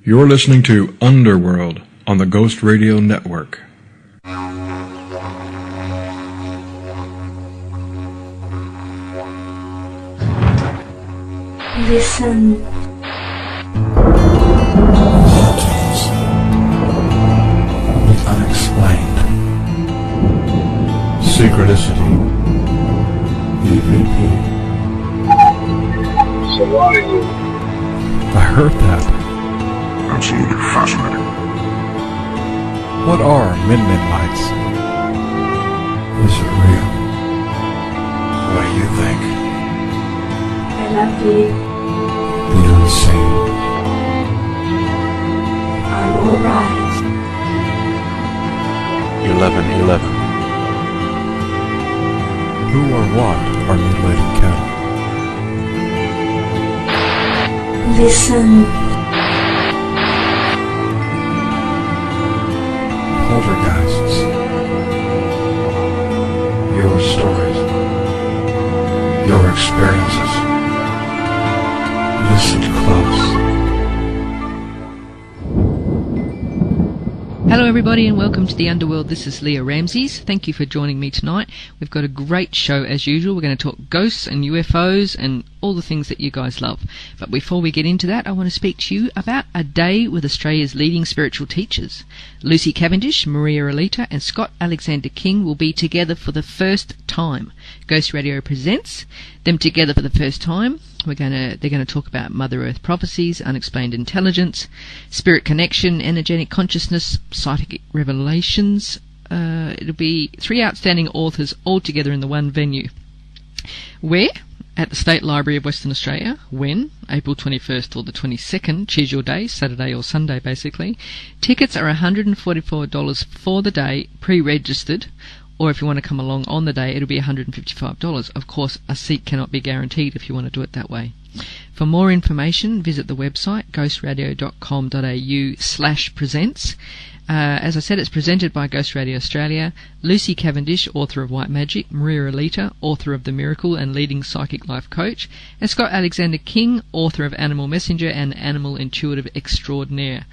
You're listening to Underworld on the Ghost Radio Network. Listen. Unexplained. Synchronicity. EVP. So why are you? I heard that. Absolutely fascinating. What are Min lights? Is it real? What do you think? I love you. The unseen. I'm alright. 1111. Who or what are mutilating cattle? Listen. Poltergeists. Your stories. Your experiences. Listen close. Hello everybody and welcome to the Underworld. This is Lia Ramses. Thank you for joining me tonight. We've got a great show as usual. We're going to talk ghosts and UFOs and all the things that you guys love. But before we get into that, I want to speak to you about a day with Australia's leading spiritual teachers. Lucy Cavendish, Lia and Attila and Scott Alexander King will be together for the first time. Ghost Radio presents them together for the first time. They're going to talk about Mother Earth prophecies, unexplained intelligence, spirit connection, energetic consciousness, psychic revelations. It'll be three outstanding authors all together in the one venue. Where? At the State Library of Western Australia. When? April 21st or the 22nd. Choose your day, Saturday or Sunday basically. Tickets are $144 for the day, pre-registered. Or if you want to come along on the day, it'll be $155. Of course, a seat cannot be guaranteed if you want to do it that way. For more information, visit the website ghostradio.com.au/presents. As I said, it's presented by Ghost Radio Australia. Lucy Cavendish, author of White Magic, Lia and Attila, author of The Miracle and leading psychic life coach, and Scott Alexander King, author of Animal Messenger and Animal Intuitive Extraordinaire.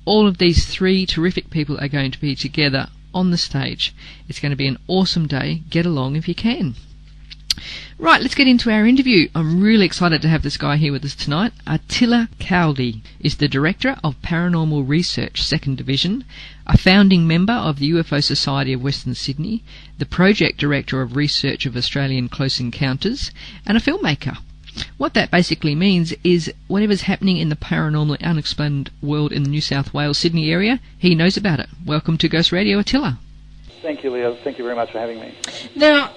All of these three terrific people are going to be together on the stage. It's going to be an awesome day. Get along if you can. Right, let's get into our interview. I'm really excited to have this guy here with us tonight. Attila Kaldy is the Director of Paranormal Research Second Division, a founding member of the UFO Society of Western Sydney, the Project Director of Research of Australian Close Encounters, and a filmmaker. What that basically means is whatever's happening in the paranormal and unexplained world in the New South Wales, Sydney area, he knows about it. Welcome to Ghost Radio, Attila. Thank you, Leo. Thank you very much for having me. Now,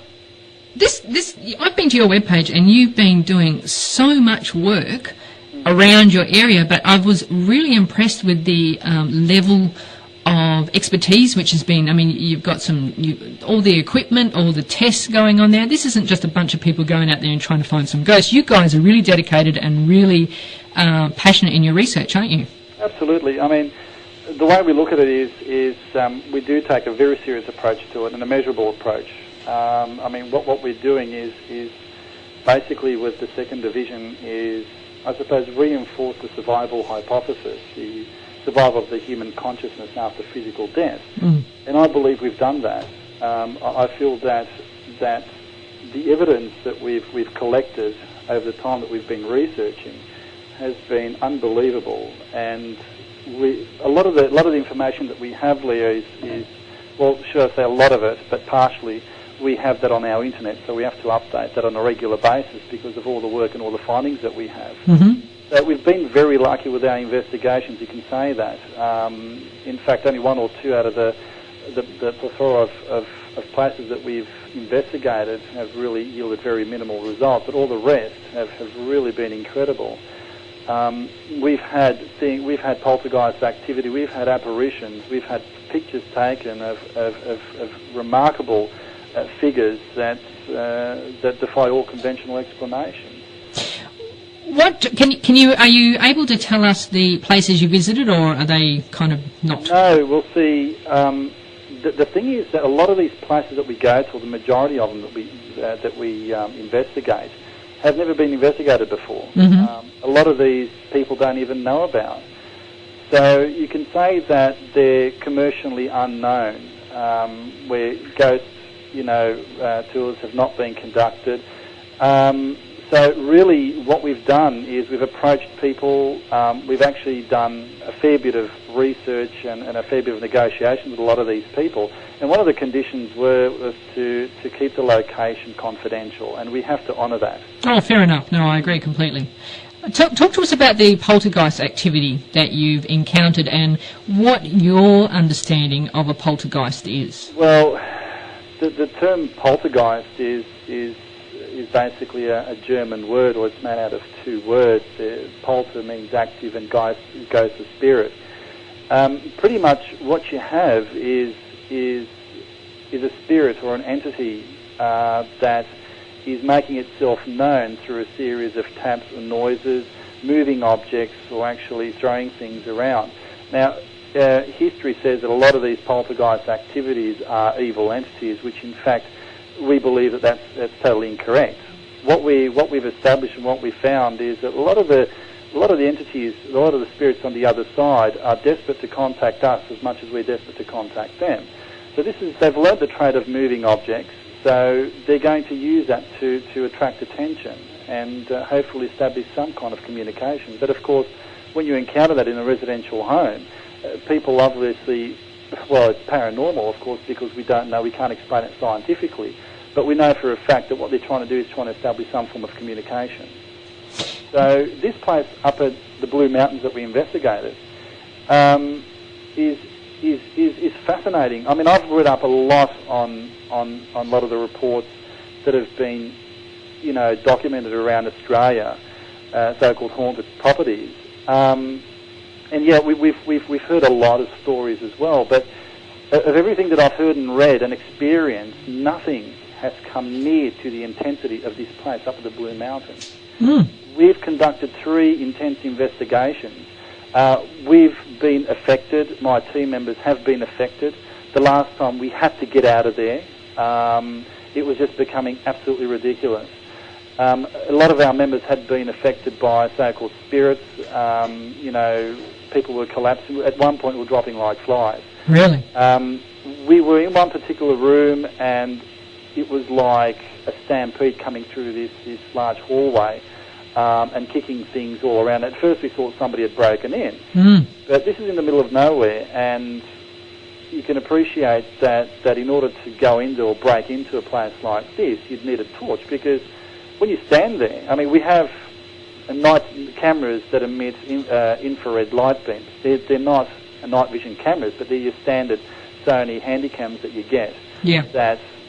I've been to your webpage and you've been doing so much work around your area, but I was really impressed with the level of expertise which has been, I mean, you've got all the equipment, all the tests going on there. This isn't just a bunch of people going out there and trying to find some ghosts. You guys are really dedicated and really passionate in your research, aren't you? Absolutely. I mean, the way we look at it is we do take a very serious approach to it and a measurable approach. I mean, what we're doing is basically with the second division is, I suppose, reinforce the survival hypothesis, the survival of the human consciousness after physical death. And I believe we've done that. I feel that the evidence that we've collected over the time that we've been researching has been unbelievable, and a lot of the information that we have, Leo, is well, should I say a lot of it, but partially we have that on our internet, so we have to update that on a regular basis because of all the work and all the findings that we have. So we've been very lucky with our investigations, you can say that. In fact, only one or two out of the plethora of places that we've investigated have really yielded very minimal results, but all the rest have really been incredible. We've had poltergeist activity, we've had apparitions, we've had pictures taken of remarkable figures that defy all conventional explanations. What are you able to tell us the places you visited, or are they kind of not? No, we'll see. The thing is that a lot of these places that we go to, the majority of them that we investigate, have never been investigated before. A lot of these people don't even know about. So you can say that they're commercially unknown, where ghost, tours have not been conducted. So really what we've done is we've approached people, we've actually done a fair bit of research and a fair bit of negotiation with a lot of these people, and one of the conditions was to keep the location confidential, and we have to honour that. Oh, fair enough. No, I agree completely. Talk to us about the poltergeist activity that you've encountered and what your understanding of a poltergeist is. Well, the term poltergeist is basically a German word, or it's made out of two words. Polter means active and geist a spirit. Pretty much what you have is a spirit or an entity that is making itself known through a series of taps or noises, moving objects, or actually throwing things around. Now, history says that a lot of these poltergeist activities are evil entities, which in fact we believe that's totally incorrect. What we've established and what we found is that a lot of the entities, a lot of the spirits on the other side are desperate to contact us as much as we're desperate to contact them. So they've learned the trade of moving objects, so they're going to use that to attract attention and hopefully establish some kind of communication. But of course, when you encounter that in a residential home, people obviously, well, it's paranormal, of course, because we don't know, we can't explain it scientifically, but we know for a fact that what they're trying to do is trying to establish some form of communication. So this place up at the Blue Mountains that we investigated is fascinating. I mean, I've read up a lot on a lot of the reports that have been, documented around Australia, so-called haunted properties. And yeah, we've heard a lot of stories as well, but of everything that I've heard and read and experienced, nothing has come near to the intensity of this place up at the Blue Mountains. We've conducted 3 intense investigations. We've been affected. My team members have been affected. The last time we had to get out of there. It was just becoming absolutely ridiculous. A lot of our members had been affected by so-called spirits. People were collapsing. At one point, we were dropping like flies. Really? We were in one particular room, and it was like a stampede coming through this large hallway and kicking things all around. At first, we thought somebody had broken in. But this is in the middle of nowhere, and you can appreciate that in order to go into or break into a place like this, you'd need a torch, because when you stand there, I mean, we have night cameras that emit infrared light beams. They're not night vision cameras, but they're your standard Sony handycams that you get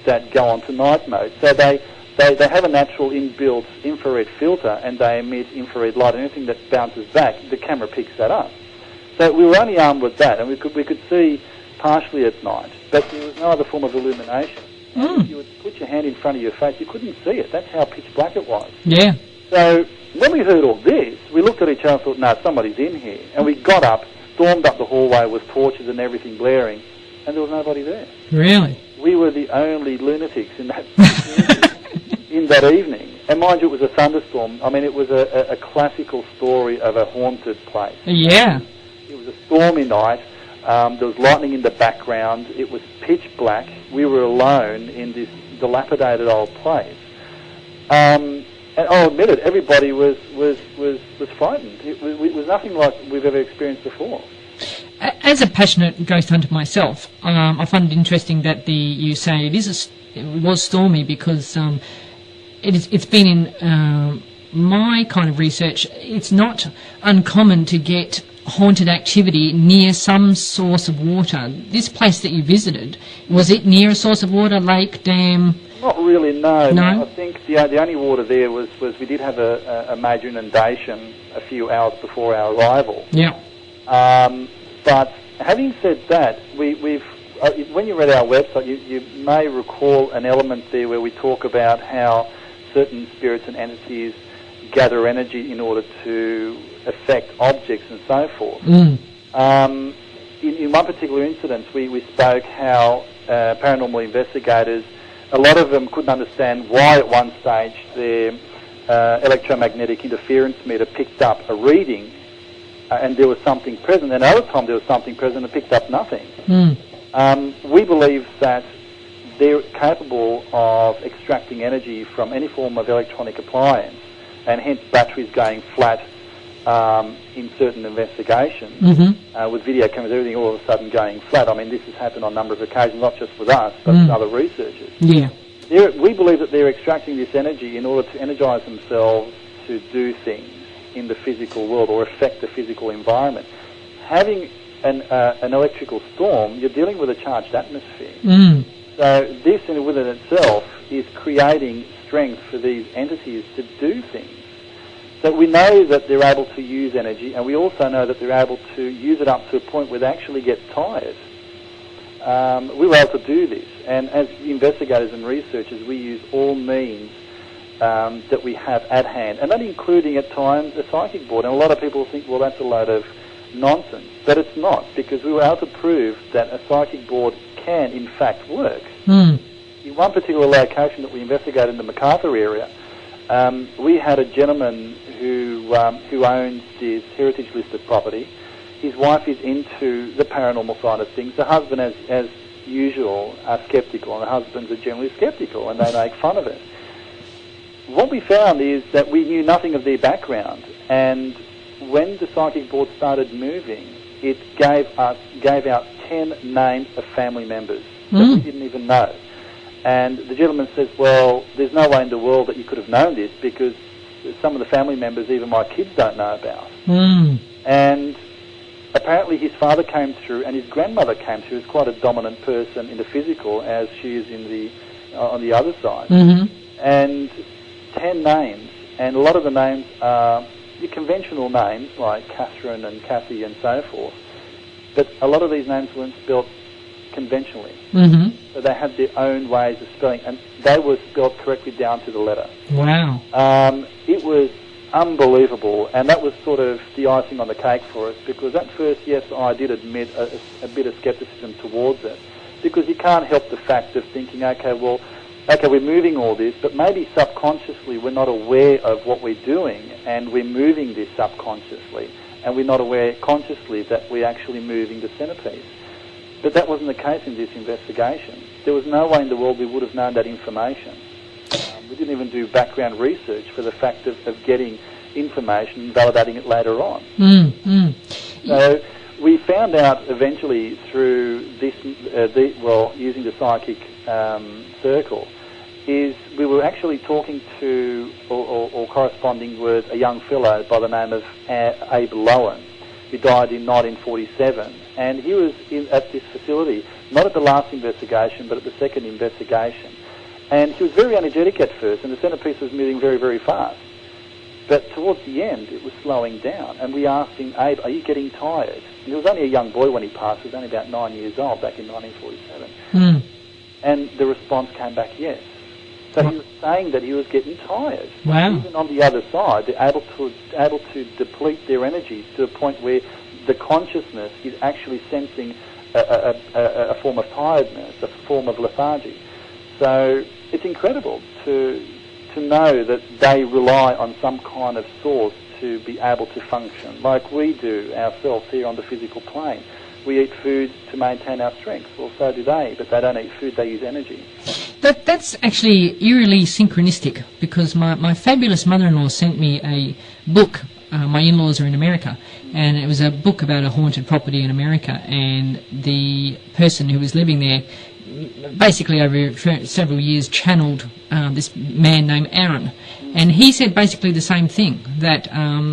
that go on to night mode. So they have a natural inbuilt infrared filter, and they emit infrared light. Anything that bounces back, the camera picks that up. So we were only armed with that, and we could see partially at night, but there was no other form of illumination. If you would put your hand in front of your face, you couldn't see it. That's how pitch black it was. Yeah. So when we heard all this, we looked at each other and thought, no, somebody's in here. And we got up, stormed up the hallway with torches and everything blaring, and there was nobody there. Really? We were the only lunatics in that in that evening. And mind you, it was a thunderstorm. I mean, it was a classical story of a haunted place. Yeah. It was a stormy night. There was lightning in the background. It was pitch black. We were alone in this dilapidated old place. And I'll admit it, everybody was frightened. It was nothing like we've ever experienced before. As a passionate ghost hunter myself, I find it interesting that you say it was stormy, because it's been in my kind of research. It's not uncommon to get haunted activity near some source of water. This place that you visited, was it near a source of water, lake, dam? Not really, no. No? I think the only water there was we did have a major inundation a few hours before our arrival. Yeah. But having said that, we've when you read our website, you may recall an element there where we talk about how certain spirits and entities gather energy in order to affect objects and so forth. In one particular incident, we spoke how paranormal investigators, a lot of them couldn't understand why at one stage their electromagnetic interference meter picked up a reading and there was something present, and another time there was something present and picked up nothing. We believe that they're capable of extracting energy from any form of electronic appliance, and hence batteries going flat in certain investigations, with video cameras, everything all of a sudden going flat. I mean, this has happened on a number of occasions, not just with us, but with other researchers. Yeah. We believe that they're extracting this energy in order to energise themselves to do things in the physical world or affect the physical environment. Having an electrical storm, you're dealing with a charged atmosphere. So this in and within itself is creating strength for these entities to do things. So we know that they're able to use energy, and we also know that they're able to use it up to a point where they actually get tired. We were able to do this, and as investigators and researchers, we use all means that we have at hand, and that including at times a psychic board. And a lot of people think, well, that's a load of nonsense, but it's not, because we were able to prove that a psychic board can in fact work. In one particular location that we investigated in the MacArthur area, we had a gentleman who owns this heritage listed property. His wife is into the paranormal side of things. The husband, as usual, are sceptical, and the husbands are generally sceptical, and they make fun of it. What we found is that we knew nothing of their background, and when the psychic board started moving, it gave out 10 names of family members that we didn't even know. And the gentleman says, well, there's no way in the world that you could have known this, because some of the family members even my kids don't know about. And apparently his father came through, and his grandmother came through. Is quite a dominant person in the physical, as she is in the on the other side. And 10 names, and a lot of the names are the conventional names like Catherine and Kathy and so forth. But a lot of these names weren't spelt conventionally. So they had their own ways of spelling, and they were spelt correctly down to the letter. Wow. It was unbelievable, and that was sort of the icing on the cake for us, because at first, yes, I did admit a bit of scepticism towards it, because you can't help the fact of thinking, okay, we're moving all this, but maybe subconsciously we're not aware of what we're doing, and we're moving this subconsciously, and we're not aware consciously that we're actually moving the centrepiece. But that wasn't the case in this investigation. There was no way in the world we would have known that information. We didn't even do background research for the fact of getting information and validating it later on. So we found out eventually through this, using the psychic circle, is we were actually talking to or corresponding with a young fellow by the name of Abe Lowen, who died in 1947. And he was at this facility, not at the last investigation, but at the second investigation. And he was very energetic at first, and the centrepiece was moving very, very fast. But towards the end, it was slowing down. And we asked him, Abe, are you getting tired? And he was only a young boy when he passed. He was only about 9 years old back in 1947. And the response came back, yes. So he was saying that he was getting tired. Wow. Even on the other side, they're able to deplete their energies to a point where the consciousness is actually sensing a form of tiredness, a form of lethargy. So it's incredible to know that they rely on some kind of source to be able to function, like we do ourselves here on the physical plane. We eat food to maintain our strength. Well, so do they, but they don't eat food, they use energy. That's actually eerily synchronistic, because my fabulous mother-in-law sent me a book. My in-laws are in America, and it was a book about a haunted property in America, and the person who was living there basically over several years channeled this man named Aaron, and he said basically the same thing, that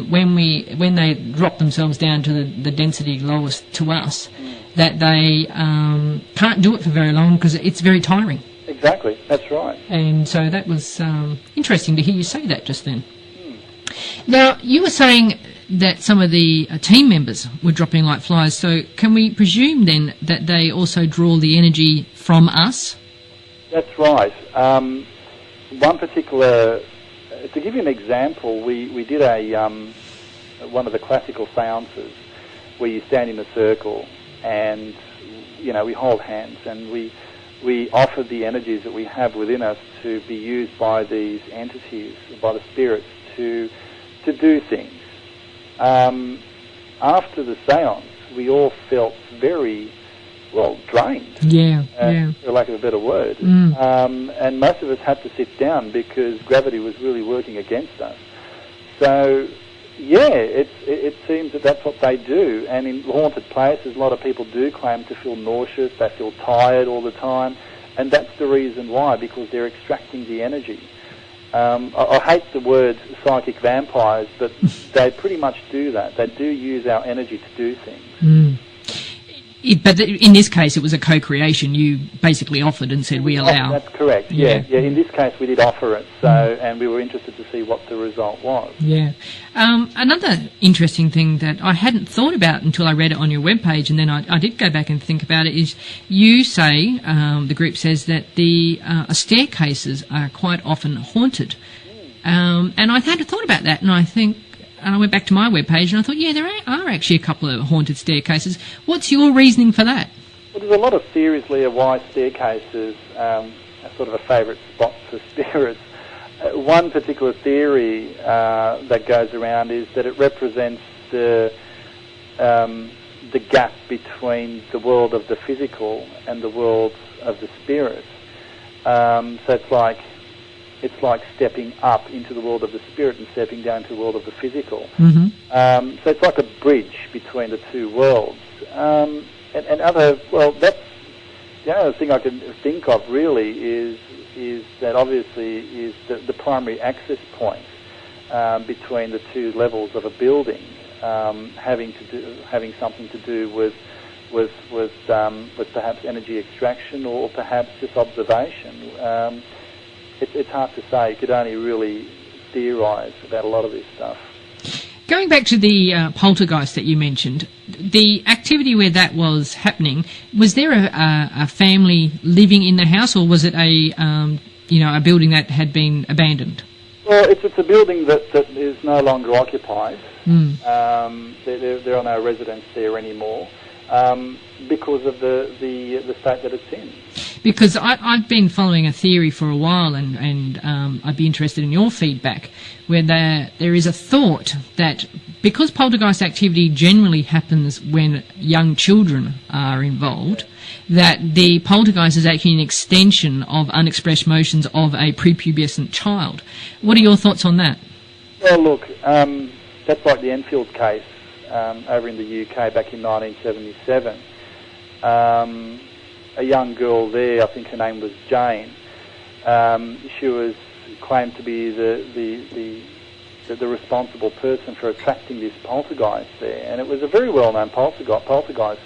when they drop themselves down to the density lowest to us, that they can't do it for very long because it's very tiring. Exactly, that's right. And so that was interesting to hear you say that just then. Now, you were saying that some of the team members were dropping like flies, so can we presume then that they also draw the energy from us? That's right. One particular, to give you an example, we did one of the classical seances where you stand in a circle and, we hold hands, and we offer the energies that we have within us to be used by these entities, by the spirits, to do things. after the seance, we all felt very, well, drained. For lack of a better word. And most of us had to sit down because gravity was really working against us. So, yeah, it seems that that's what they do. And in haunted places, a lot of people do claim to feel nauseous, they feel tired all the time. And that's the reason why, because they're extracting the energy. I hate the word psychic vampires, but they pretty much do that. They do use our energy to do things. But in this case, it was a co-creation. You basically offered and said, we allow. That's correct, yeah. In this case, we did offer it, and we were interested to see what the result was. Yeah. Another interesting thing that I hadn't thought about until I read it on your webpage, and then I did go back and think about it, is you say, the group says that the staircases are quite often haunted. And I had thought about that, and I went back to my webpage and I thought, yeah, there are actually a couple of haunted staircases. What's your reasoning for that? Well, there's a lot of theories, Leah, why staircases are sort of a favourite spot for spirits. One particular theory that goes around is that it represents the gap between the world of the physical and the world of the spirit. So it's like stepping up into the world of the spirit and stepping down to the world of the physical. So it's like a bridge between the two worlds. That's the other thing I can think of really is that obviously is the primary access point between the two levels of a building, having something to do with perhaps energy extraction or perhaps just observation. It's hard to say. You could only really theorise about a lot of this stuff. Going back to the poltergeist that you mentioned, the activity where that was happening, was there a family living in the house, or was it a building that had been abandoned? Well, it's a building that is no longer occupied. There are no residents there anymore because of the state that it's in. Because I've been following a theory for a while, and I'd be interested in your feedback, where there is a thought that because poltergeist activity generally happens when young children are involved, that the poltergeist is actually an extension of unexpressed motions of a prepubescent child. What are your thoughts on that? Well, look, that's like the Enfield case over in the UK back in 1977. A young girl there, I think her name was Jane. She was claimed to be the responsible person for attracting this poltergeist there, and it was a very well-known poltergeist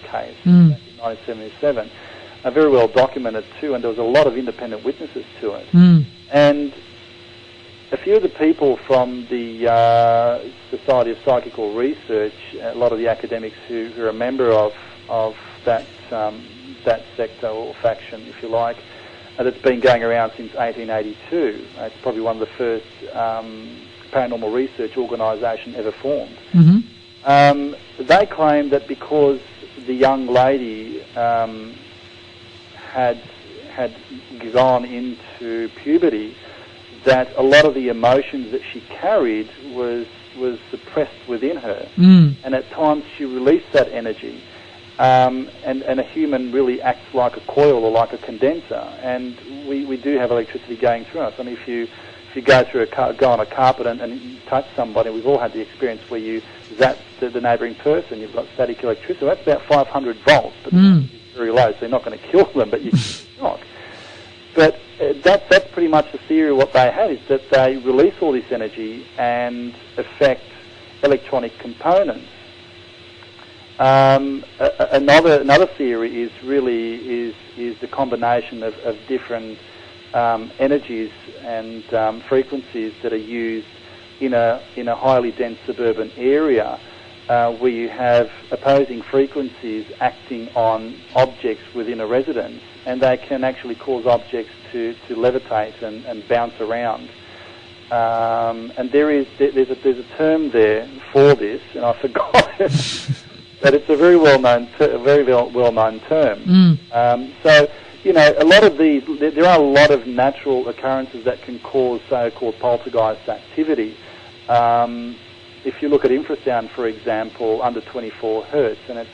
case back in 1977. Very well documented too, and there was a lot of independent witnesses to it. And a few of the people from the Society of Psychical Research, a lot of the academics who are a member of that sector or faction, if you like, that's been going around since 1882. It's probably one of the first paranormal research organisation ever formed. They claim that because the young lady had gone into puberty, that a lot of the emotions that she carried was suppressed within her, and at times she released that energy. And a human really acts like a coil or like a condenser, and we do have electricity going through us. I mean, if you go on a carpet and you touch somebody, we've all had the experience where you zap the neighbouring person, you've got static electricity. That's about 500 volts, but it's very low, so you're not going to kill them, but you can shock. But that's pretty much the theory of what they had, is that they release all this energy and affect electronic components. Another theory is the combination of different energies and frequencies that are used in a highly dense suburban area, where you have opposing frequencies acting on objects within a residence, and they can actually cause objects to levitate and bounce around. And there's a term there for this, and I forgot it. But it's a very well-known term. So, a lot of these, there are a lot of natural occurrences that can cause so-called poltergeist activity. if you look at infrasound, for example, under 24 hertz, and it's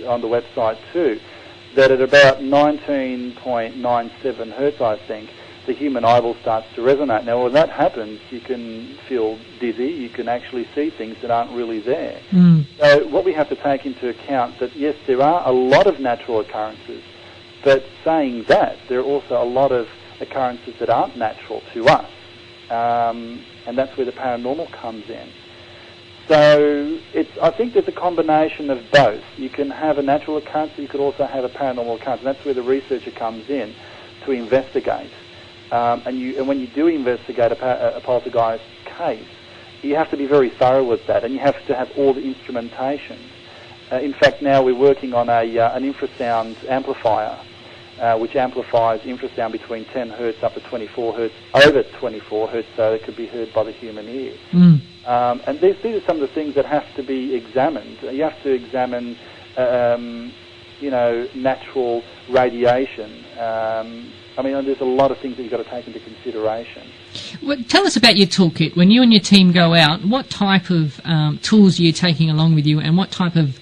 on the website too, that at about 19.97 hertz, I think, the human eyeball starts to resonate. Now, when that happens, you can feel dizzy. You can actually see things that aren't really there. So what we have to take into account that, yes, there are a lot of natural occurrences, but saying that, there are also a lot of occurrences that aren't natural to us. And that's where the paranormal comes in. So I think there's a combination of both. You can have a natural occurrence, but you could also have a paranormal occurrence, and that's where the researcher comes in to investigate. And when you do investigate a poltergeist case, you have to be very thorough with that, and you have to have all the instrumentation. In fact, now we're working on an infrasound amplifier, which amplifies infrasound between 10 hertz up to 24 hertz, over 24 hertz, so it could be heard by the human ear. And these are some of the things that have to be examined. You have to examine, natural radiation. I mean, there's a lot of things that you've got to take into consideration. Well, tell us about your toolkit. When you and your team go out, what type of tools are you taking along with you, and what type of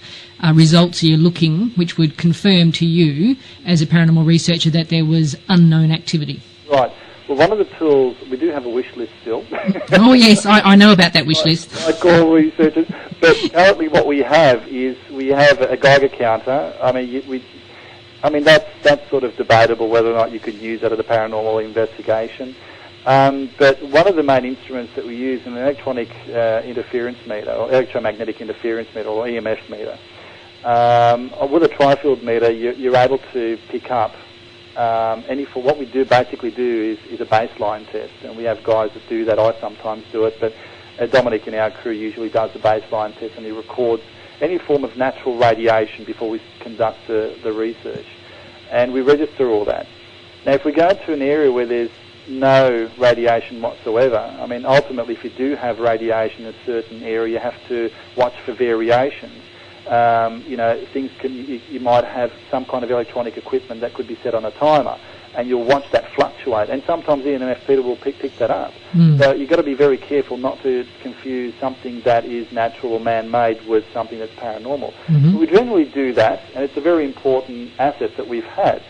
results are you looking, which would confirm to you, as a paranormal researcher, that there was unknown activity? Right. Well, one of the tools, we do have a wish list still. Oh, yes, I know about that wish list. Like all researchers. But currently what we have is a Geiger counter. I mean, that's sort of debatable whether or not you could use that at a paranormal investigation. But one of the main instruments that we use is an electronic interference meter, or electromagnetic interference meter, or EMF meter. With a tri-field meter, you're able to pick up what we basically do is a baseline test, and we have guys that do that. I sometimes do it, but Dominic in our crew usually does the baseline test, and he records any form of natural radiation before we conduct the research. And we register all that. Now, if we go to an area where there's no radiation whatsoever, I mean, ultimately, if you do have radiation in a certain area, you have to watch for variations. You might have some kind of electronic equipment that could be set on a timer, and you'll watch that fluctuate, and sometimes the EMF meter will pick that up. So you've got to be very careful not to confuse something that is natural or man-made with something that's paranormal. So we generally do that, and it's a very important asset that we've had.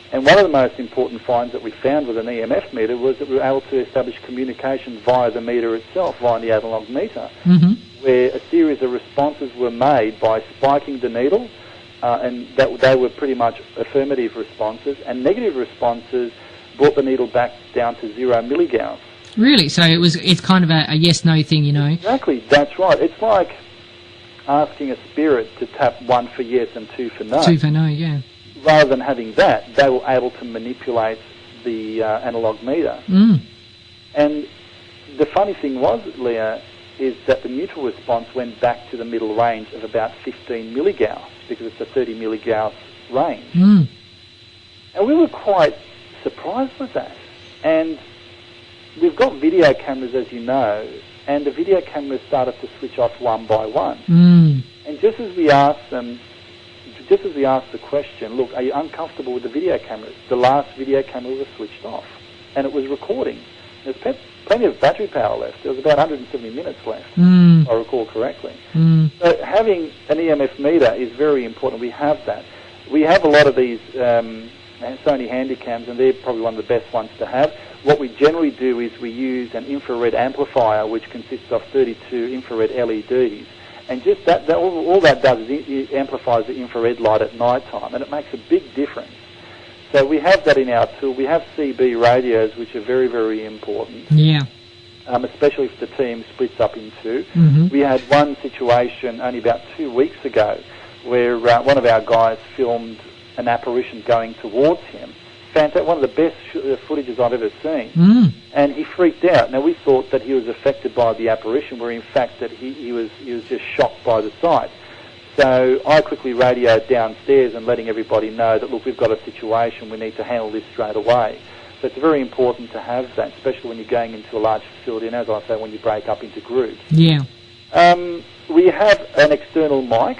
And one of the most important finds that we found with an EMF meter was that we were able to establish communication via the meter itself, via the analog meter, where a series of responses were made by spiking the needle, and that they were pretty much affirmative responses, and negative responses brought the needle back down to 0 milligauss. Really? So it's kind of a yes-no thing, you know? Exactly, that's right. It's like asking a spirit to tap 1 for yes and 2 for no. 2 for no, yeah. Rather than having that, they were able to manipulate the analog meter. And the funny thing was, Leah, is that the neutral response went back to the middle range of about 15 milligauss, because it's a 30 milligauss range. And we were quite surprised with that. And we've got video cameras, as you know, and the video cameras started to switch off one by one. And just as we asked the question, look, are you uncomfortable with the video cameras? The last video camera was switched off, and it was recording. There's plenty of battery power left. There was about 170 minutes left, if I recall correctly. So having an EMF meter is very important. We have that. We have a lot of these Sony Handycams, and they're probably one of the best ones to have. What we generally do is we use an infrared amplifier, which consists of 32 infrared LEDs. And just that all that does is it amplifies the infrared light at night time, and it makes a big difference. So we have that in our tool. We have CB radios, which are very, very important. Yeah. Especially if the team splits up in two. We had one situation only about 2 weeks ago where one of our guys filmed an apparition going towards him. One of the best footages I've ever seen. And he freaked out. Now, we thought that he was affected by the apparition, where in fact that he was just shocked by the sight. So I quickly radioed downstairs and letting everybody know that, look, we've got a situation, we need to handle this straight away. So it's very important to have that, especially when you're going into a large facility, and as I say, when you break up into groups. Yeah. We have an external mic.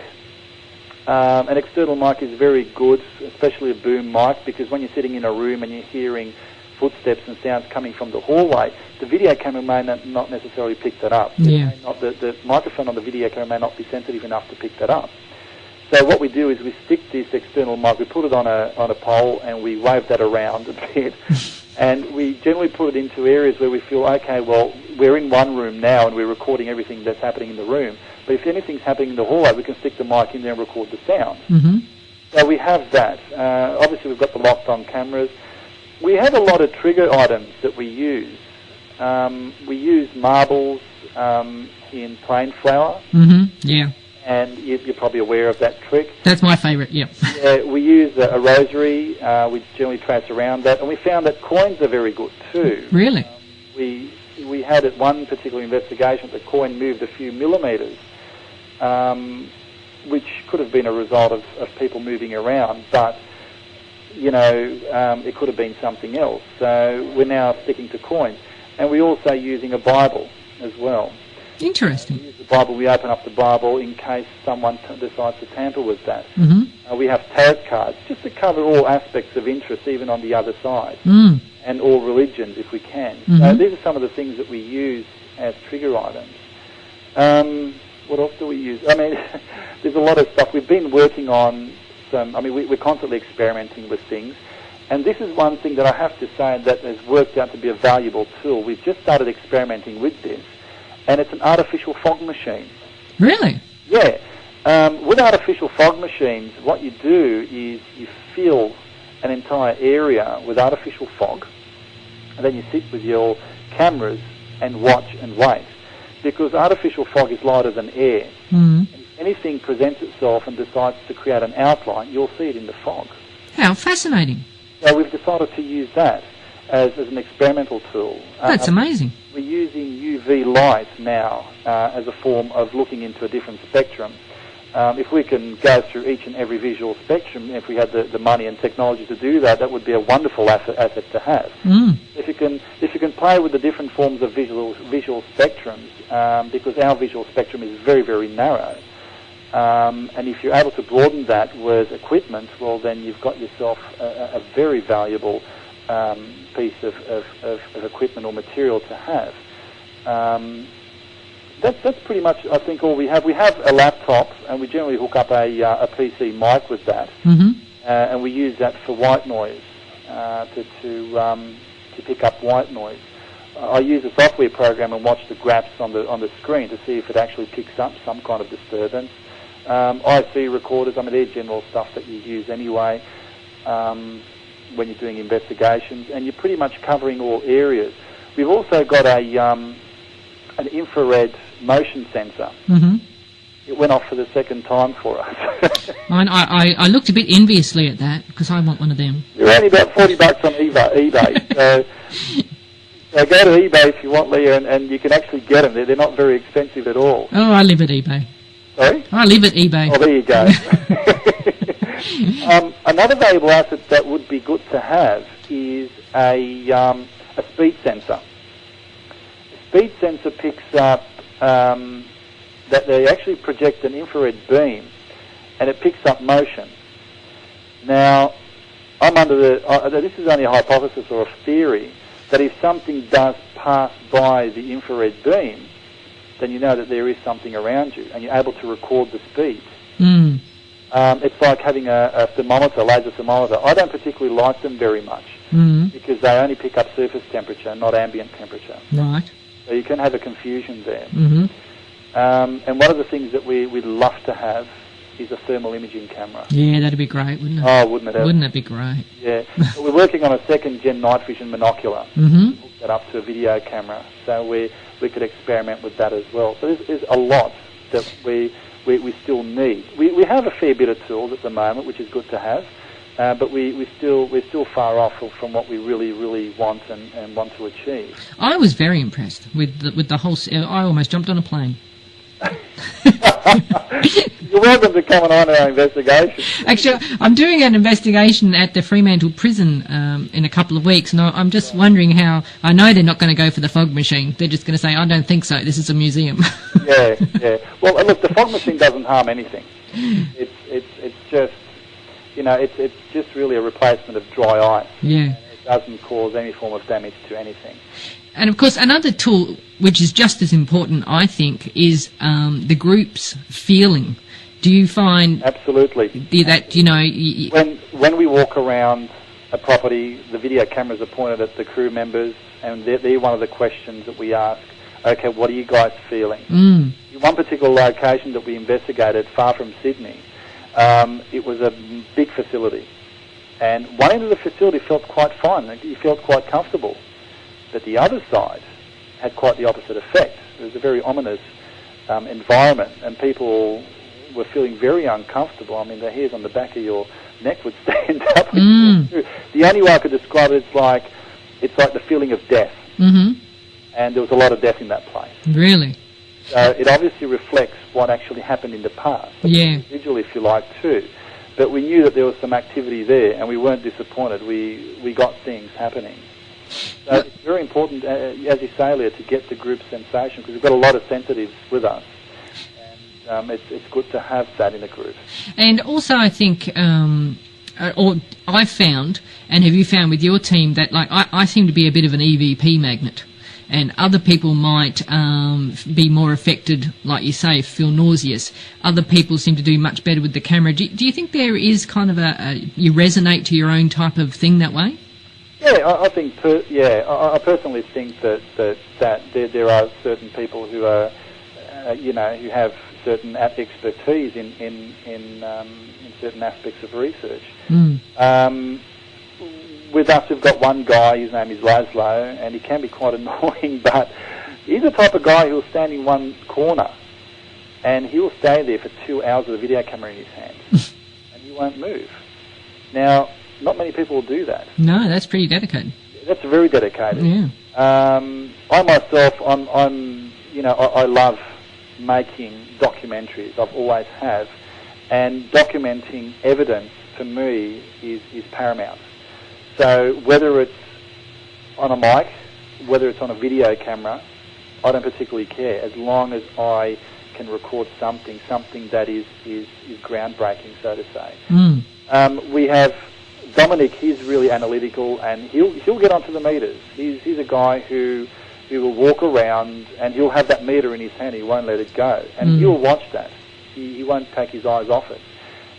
An external mic is very good, especially a boom mic, because when you're sitting in a room and you're hearing footsteps and sounds coming from the hallway, the video camera may not necessarily pick that up. Yeah. The microphone on the video camera may not be sensitive enough to pick that up. So what we do is we stick this external mic, we put it on a pole, and we wave that around a bit. And we generally put it into areas where we feel, okay, well, we're in one room now and we're recording everything that's happening in the room. But if anything's happening in the hallway, we can stick the mic in there and record the sound. Mm-hmm. So we have that. Obviously, we've got the locked-on cameras. We have a lot of trigger items that we use. We use marbles in plain flour. Mm-hmm. Yeah. And you're probably aware of that trick. That's my favourite, yeah. We use a rosary. We generally trace around that. And we found that coins are very good too. Really? We had at one particular investigation the coin moved a few millimetres, which could have been a result of people moving around, but, it could have been something else. So we're now sticking to coins. And we're also using a Bible as well. Interesting. We use the Bible, we open up the Bible in case someone decides to tamper with that. Mm-hmm. We have tarot cards, just to cover all aspects of interest, even on the other side, and all religions if we can. Mm-hmm. So these are some of the things that we use as trigger items. What else do we use? I mean, there's a lot of stuff. We've been working on we're constantly experimenting with things. And this is one thing that I have to say that has worked out to be a valuable tool. We've just started experimenting with this. And it's an artificial fog machine. Really? Yeah. With artificial fog machines, what you do is you fill an entire area with artificial fog, and then you sit with your cameras and watch and wait. Because artificial fog is lighter than air. Mm-hmm. And if anything presents itself and decides to create an outline, you'll see it in the fog. How fascinating. So we've decided to use that as an experimental tool. That's amazing. We're using UV light now as a form of looking into a different spectrum. If we can go through each and every visual spectrum, if we had the money and technology to do that, that would be a wonderful asset to have. Mm. If you can play with the different forms of visual spectrums, because our visual spectrum is very, very narrow, and if you're able to broaden that with equipment, well, then you've got yourself a very valuable piece of equipment or material to have. That's pretty much, I think, all we have. We have a laptop, and we generally hook up a PC mic with that, and we use that for white noise, to pick up white noise. I use a software program and watch the graphs on the screen to see if it actually picks up some kind of disturbance. IC recorders, they're general stuff that you use anyway when you're doing investigations, and you're pretty much covering all areas. We've also got an infrared motion sensor. Mm-hmm. It went off for the second time for us. I looked a bit enviously at that, because I want one of them. They're only about $40 on eBay. So go to eBay if you want, Lia, and you can actually get them. They're not very expensive at all. Oh, I live at eBay. Sorry? I live at eBay. Oh, there you go. Another valuable asset that would be good to have is a speed sensor. A speed sensor picks up that they actually project an infrared beam, and it picks up motion. Now, I'm under this is only a hypothesis or a theory, that if something does pass by the infrared beam, then you know that there is something around you, and you're able to record the speed. Mm. It's like having a thermometer, laser thermometer. I don't particularly like them very much, because they only pick up surface temperature, not ambient temperature. Right. So you can have a confusion there. Mm-hmm. And one of the things that we'd love to have is a thermal imaging camera. Yeah, that'd be great, wouldn't it? Oh, wouldn't it? Wouldn't it be great? Yeah. We're working on a second-gen night vision monocular. Mm-hmm. Hook that up to a video camera, so we could experiment with that as well. So there's a lot that we still need. We have a fair bit of tools at the moment, which is good to have, but we're still far off from what we really want and want to achieve. I was very impressed with the whole. I almost jumped on a plane. You're welcome to come on our investigation. Actually, I'm doing an investigation at the Fremantle prison in a couple of weeks, and I'm just wondering how. I know they're not going to go for the fog machine. They're just going to say, "I don't think so. This is a museum." Yeah. Well, look, the fog machine doesn't harm anything. It's just, it's just really a replacement of dry ice. Yeah. doesn't cause any form of damage to anything. And of course, another tool which is just as important, I think, is the group's feeling. Do you find Absolutely that, you know... When we walk around a property, the video cameras are pointed at the crew members, and they're one of the questions that we ask. Okay, what are you guys feeling? In one particular location that we investigated, far from Sydney, it was a big facility. And one end of the facility felt quite fine. You felt quite comfortable. But the other side had quite the opposite effect. It was a very ominous environment, and people were feeling very uncomfortable. I mean, the hairs on the back of your neck would stand up. The only way I could describe it is it's like the feeling of death. Mm-hmm. And there was a lot of death in that place. Really? So it obviously reflects what actually happened in the past. Individually, if you like, too. But we knew that there was some activity there, and we weren't disappointed. We got things happening. So it's very important, as you say, Leah, to get the group sensation, because we've got a lot of sensitives with us. And it's good to have that in a group. And also, I think, or I found, and have you found with your team, that I seem to be a bit of an EVP magnet. And other people might be more affected, like you say, feel nauseous. Other people seem to do much better with the camera. Do you think there is kind of you resonate to your own type of thing that way? Yeah, I think. I personally think that there are certain people who are, who have certain expertise in certain aspects of research. With us, we've got one guy, his name is Laszlo, and he can be quite annoying, but he's the type of guy who'll stand in one corner, and he'll stay there for 2 hours with a video camera in his hand, and he won't move. Now, not many people will do that. No, that's pretty dedicated. That's very dedicated. Yeah. I myself, I love making documentaries. I've always have, and documenting evidence for me is paramount. So whether it's on a mic, whether it's on a video camera, I don't particularly care, as long as I can record something that is groundbreaking, so to say. We have Dominic. He's really analytical, and he'll get onto the meters. He's a guy who will walk around, and he'll have that meter in his hand. He won't let it go, and he'll watch that. He won't take his eyes off it.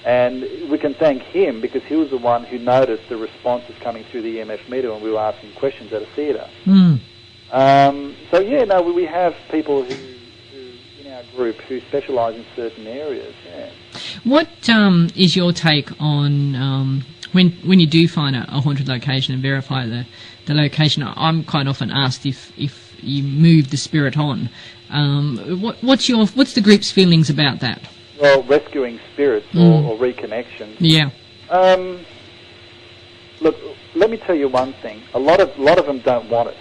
And we can thank him, because he was the one who noticed the responses coming through the EMF meter when we were asking questions at a theatre. We have people who in our group who specialise in certain areas. Yeah. What is your take on when you do find a haunted location and verify the location? I'm quite often asked if you move the spirit on. What's the group's feelings about that? Well, rescuing spirits or reconnection. Yeah. Look, let me tell you one thing. A lot of them don't want it.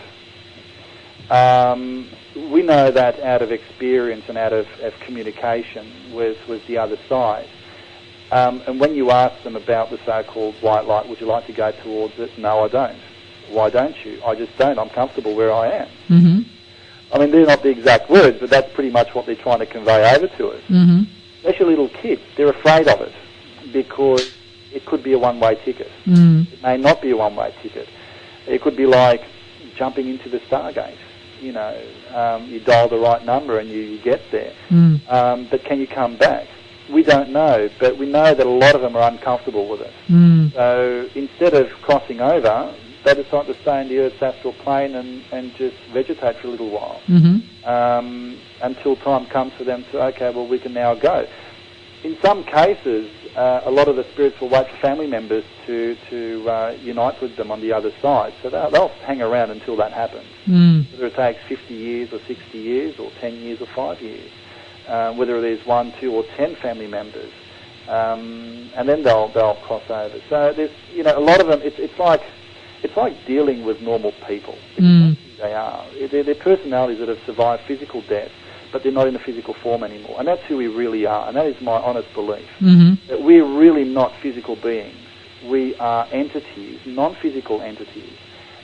We know that out of experience and out of communication with the other side. And when you ask them about the so-called white light, would you like to go towards it? No, I don't. Why don't you? I just don't. I'm comfortable where I am. Mm-hmm. I mean, they're not the exact words, but that's pretty much what they're trying to convey over to us. Mm-hmm. Especially little kids, they're afraid of it because it could be a one-way ticket. It may not be a one-way ticket. It could be like jumping into the Stargate. You dial the right number and you get there. But can you come back? We don't know, but we know that a lot of them are uncomfortable with it. So instead of crossing over, they decide to stay in the Earth's astral plane and just vegetate for a little while until time comes for them to, we can now go. In some cases, a lot of the spirits will wait for family members to unite with them on the other side. So they'll hang around until that happens. Whether it takes 50 years or 60 years or 10 years or 5 years. Whether there's 1, 2 or 10 family members. And then they'll cross over. So there's, a lot of them, it's like dealing with normal people. They are. They're personalities that have survived physical death, but they're not in the physical form anymore. And that's who we really are. And that is my honest belief. That we're really not physical beings. We are entities, non-physical entities.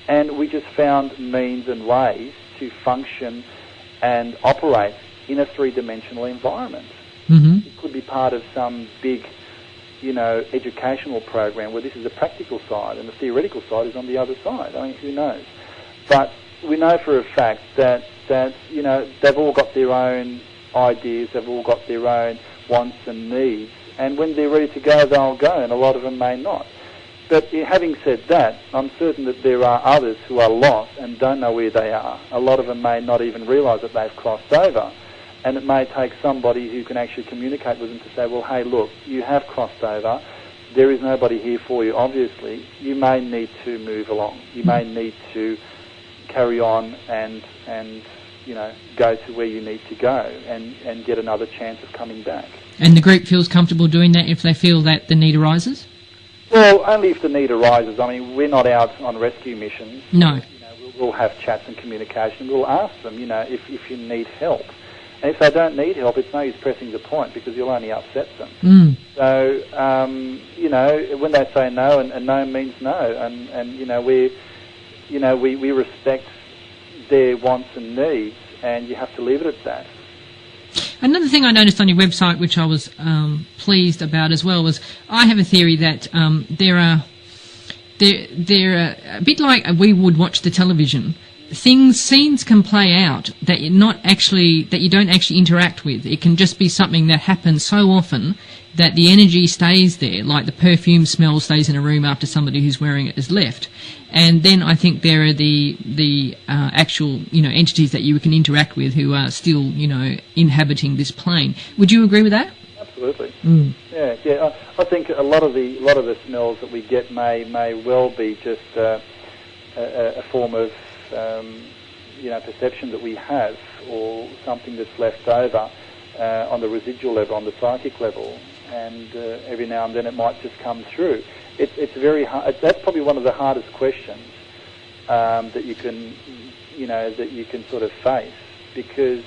And we just found means and ways to function and operate in a three-dimensional environment. It could be part of some big educational program where this is the practical side and the theoretical side is on the other side. I mean, who knows? But we know for a fact that they've all got their own ideas, they've all got their own wants and needs, and when they're ready to go, they'll go, and a lot of them may not. But having said that, I'm certain that there are others who are lost and don't know where they are. A lot of them may not even realise that they've crossed over, and it may take somebody who can actually communicate with them to say, well, hey, look, you have crossed over. There is nobody here for you, obviously. You may need to move along. You may need to carry on and go to where you need to go and get another chance of coming back. And the group feels comfortable doing that if they feel that the need arises? Well, only if the need arises. I mean, we're not out on rescue missions. No. We'll have chats and communication. We'll ask them, if you need help. And if they don't need help, it's no use pressing the point because you'll only upset them. Mm. So, when they say no, and no means no, and we respect their wants and needs, and you have to leave it at that. Another thing I noticed on your website, which I was pleased about as well, was I have a theory that they're a bit like we would watch the television. Scenes can play out that you don't actually interact with. It can just be something that happens so often that the energy stays there, like the perfume smell stays in a room after somebody who's wearing it has left. And then I think there are the actual entities that you can interact with who are still inhabiting this plane. Would you agree with that? Absolutely. Mm. Yeah. I think a lot of the smells that we get may well be just a form of perception that we have, or something that's left over on the residual level, on the psychic level, and every now and then it might just come through. It's very hard. That's probably one of the hardest questions that you can sort of face, because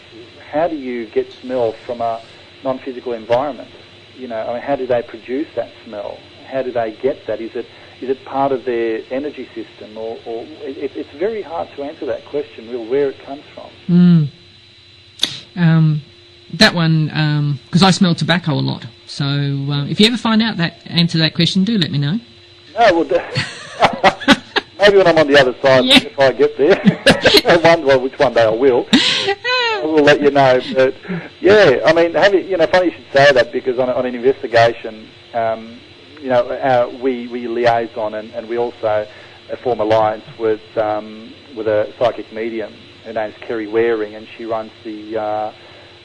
how do you get smell from a non-physical environment? How do they produce that smell? How do they get that? Is it part of their energy system, or it's very hard to answer that question, really, where it comes from. That one, because I smell tobacco a lot. So if you ever find out answer that question, do let me know. No, well, maybe when I'm on the other side, if I get there, which one day I will. I will let you know. But yeah, I mean, funny you should say that, because on an investigation, we liaison and we also form alliance with a psychic medium. Her name's Kerry Waring, and she runs the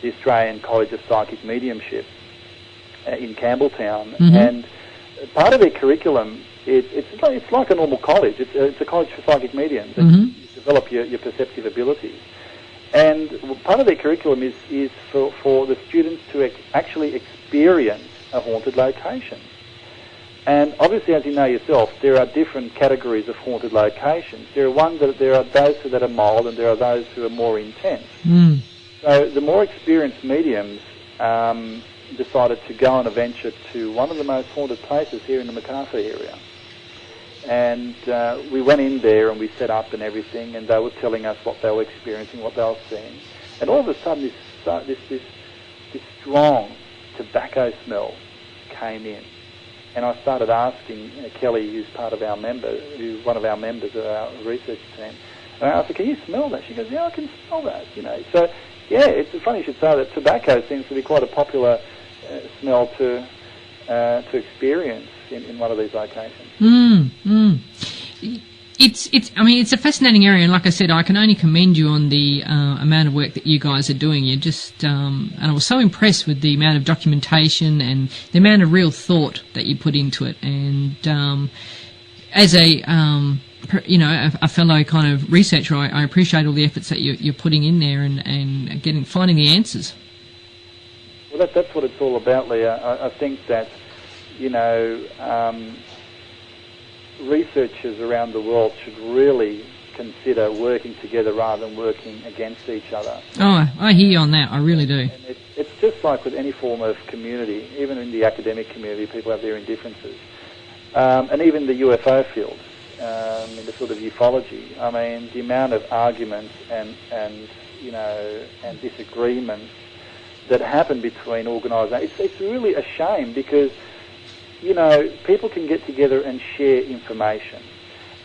Australian College of Psychic Mediumship in Campbelltown. Mm-hmm. And part of their curriculum, it's like a normal college. It's a college for psychic mediums, and you develop your perceptive abilities. And part of their curriculum is for the students to actually experience a haunted location. And obviously, as you know yourself, there are different categories of haunted locations. There are those that are mild, and there are those who are more intense. Mm. So the more experienced mediums decided to go on a venture to one of the most haunted places here in the Macarthur area. And we went in there and we set up and everything, and they were telling us what they were experiencing, what they were seeing. And all of a sudden, this strong tobacco smell came in. And I started asking Kelly, who's one of our members of our research team, and I asked her, "Can you smell that?" She goes, "Yeah, I can smell that." So yeah, it's funny you should say that. Tobacco seems to be quite a popular smell to experience in one of these locations. It's a fascinating area, and like I said, I can only commend you on the amount of work that you guys are doing. You just, and I was so impressed with the amount of documentation and the amount of real thought that you put into it. And as a fellow kind of researcher, I appreciate all the efforts that you're putting in there and finding the answers. Well, that's what it's all about, Leah. I think that researchers around the world should really consider working together rather than working against each other. Oh, I hear you on that. I really do. And it's just like with any form of community. Even in the academic community, people have their indifferences. And even the UFO field, in the field of ufology, I mean, the amount of arguments and disagreements that happen between organisations, it's really a shame, because people can get together and share information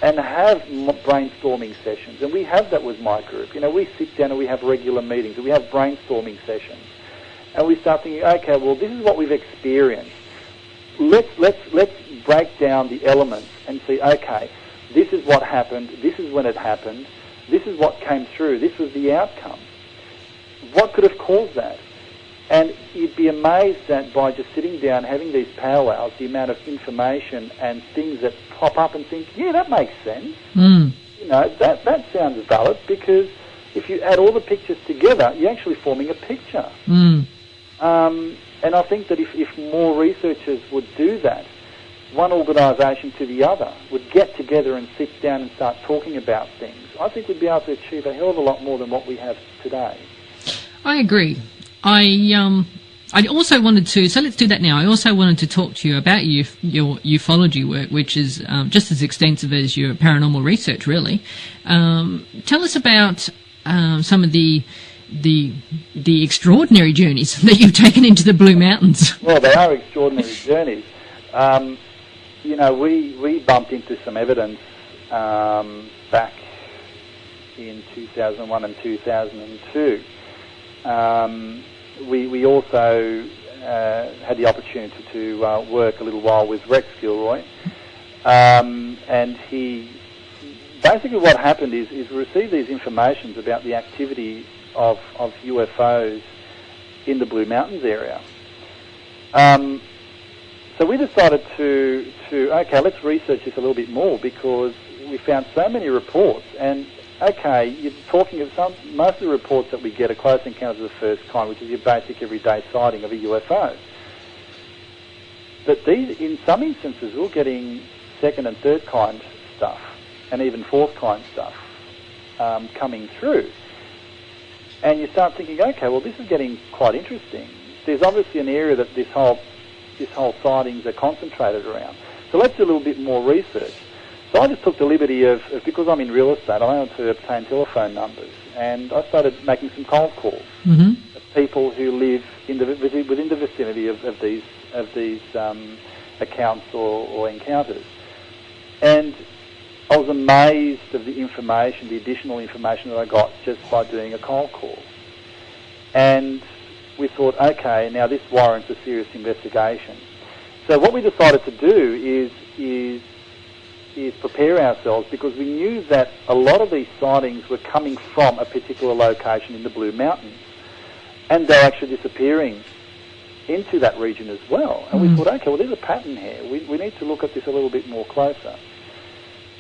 and have brainstorming sessions. And we have that with my group. We sit down and we have regular meetings and we have brainstorming sessions. And we start thinking, okay, well, this is what we've experienced. Let's break down the elements and see, okay, this is what happened, this is when it happened, this is what came through, this was the outcome. What could have caused that? And you'd be amazed that by just sitting down, having these powwows, the amount of information and things that pop up and think, yeah, that makes sense. That sounds valid, because if you add all the pictures together, you're actually forming a picture. And I think that if more researchers would do that, one organisation to the other would get together and sit down and start talking about things, I think we'd be able to achieve a hell of a lot more than what we have today. I agree. I also wanted to, so let's do that now. I also wanted to talk to you about your ufology work, which is just as extensive as your paranormal research, really. Tell us about some of the extraordinary journeys that you've taken into the Blue Mountains. Well, they are extraordinary journeys. We bumped into some evidence back in 2001 and 2002. We also had the opportunity to work a little while with Rex Gilroy, and he basically what happened is we received these informations about the activity of UFOs in the Blue Mountains area. So we decided to okay, let's research this a little bit more, because we found so many reports. And okay, you're talking of most of the reports that we get are close encounters of the first kind, which is your basic everyday sighting of a UFO. But these, in some instances, we're getting second and third kind stuff, and even fourth kind stuff coming through. And you start thinking, okay, well, this is getting quite interesting. There's obviously an area that this whole sightings are concentrated around. So let's do a little bit more research. So I just took the liberty of because I'm in real estate, I wanted to obtain telephone numbers, and I started making some cold calls of people who live within the vicinity of these accounts or encounters. And I was amazed of the information, the additional information that I got just by doing a cold call. And we thought, okay, now this warrants a serious investigation. So what we decided to do is prepare ourselves, because we knew that a lot of these sightings were coming from a particular location in the Blue Mountains, and they're actually disappearing into that region as well. And we thought, okay, well, there's a pattern here. We need to look at this a little bit more closer.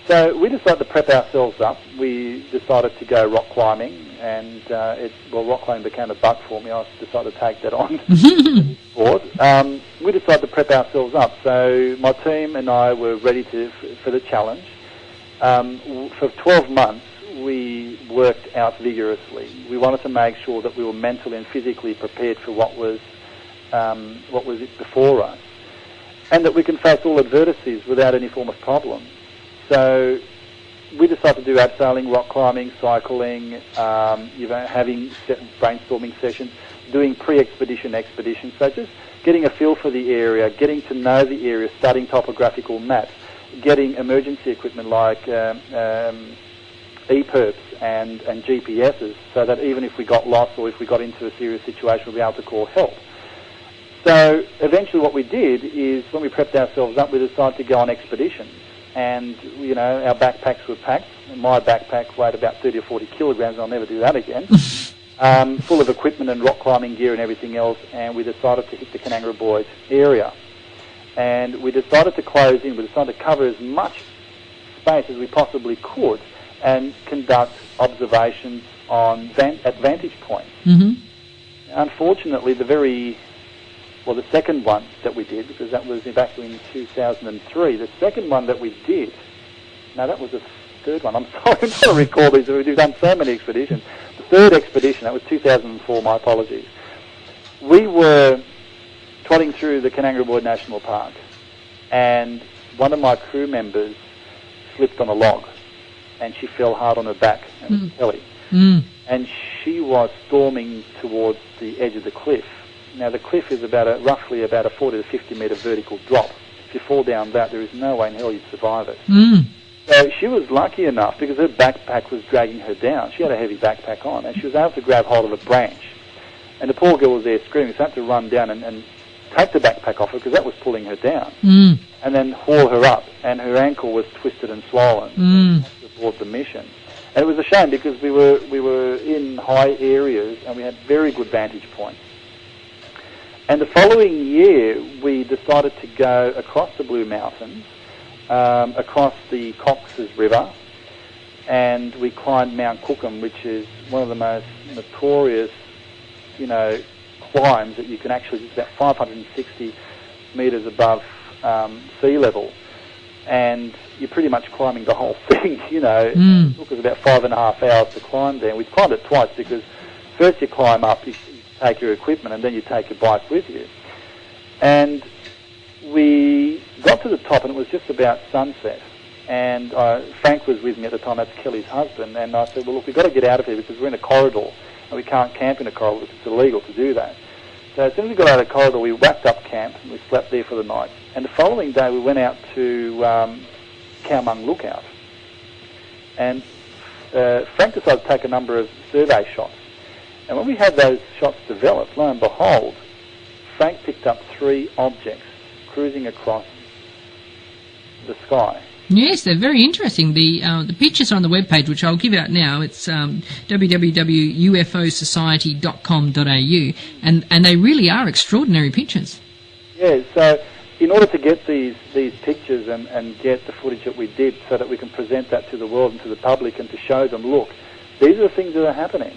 So we decided to prep ourselves up. We decided to go rock climbing, and rock climbing became a buck for me. I decided to take that on. We decided to prep ourselves up. So my team and I were ready for the challenge. For 12 months, we worked out vigorously. We wanted to make sure that we were mentally and physically prepared for what was before us, and that we can face all adversities without any form of problem. So we decided to do abseiling, rock climbing, cycling, having brainstorming sessions, doing pre-expedition expeditions. So just getting a feel for the area, getting to know the area, studying topographical maps, getting emergency equipment like EPIRBs and GPSs, so that even if we got lost or if we got into a serious situation, we'll be able to call help. So eventually what we did is, when we prepped ourselves up, we decided to go on expeditions. And, our backpacks were packed. My backpack weighed about 30 or 40 kilograms, and I'll never do that again. Full of equipment and rock climbing gear and everything else, and we decided to hit the Canangara Boyd area. And we decided to close in. We decided to cover as much space as we possibly could and conduct observations at vantage points. Unfortunately, the second one that we did, because that was back in 2003, the second one that we did, no, that was the third one, I'm sorry, I'm trying to recall these, we've done so many expeditions. The third expedition, that was 2004, my apologies. We were trotting through the Canangara Boyd National Park, and one of my crew members slipped on a log, and she fell hard on her back, and it was Kelly. And she was storming towards the edge of the cliff. Now, the cliff is roughly about a 40 to 50 metre vertical drop if you fall down that, there is no way in hell you'd survive it. Mm. So she was lucky enough, because her backpack was dragging her down. She had a heavy backpack on, and she was able to grab hold of a branch. And the poor girl was there screaming, so I had to run down and take the backpack off her, because that was pulling her down. Mm. And then haul her up, and her ankle was twisted and swollen. Mm. To abort the mission. And it was a shame, because we were in high areas, and we had very good vantage points. And the following year, we decided to go across the Blue Mountains, across the Cox's River, and we climbed Mount Cookham, which is one of the most notorious, climbs that you can actually, it's about 560 metres above sea level, and you're pretty much climbing the whole thing, Mm. It took us about 5.5 hours to climb there. We climbed it twice, because first you climb up, you take your equipment, and then you take your bike with you. And we got to the top, and it was just about sunset. And Frank was with me at the time, that's Kelly's husband, and I said, well, look, we've got to get out of here, because we're in a corridor, and we can't camp in a corridor, because it's illegal to do that. So as soon as we got out of the corridor, we wrapped up camp, and we slept there for the night. And the following day, we went out to Cowmung Lookout. And Frank decided to take a number of survey shots. And when we had those shots developed, lo and behold, Frank picked up 3 objects cruising across the sky. Yes, they're very interesting. The pictures are on the webpage, which I'll give out now. It's www.ufosociety.com.au, and they really are extraordinary pictures. Yeah, so in order to get these pictures and get the footage that we did, so that we can present that to the world and to the public, and to show them, look, these are the things that are happening.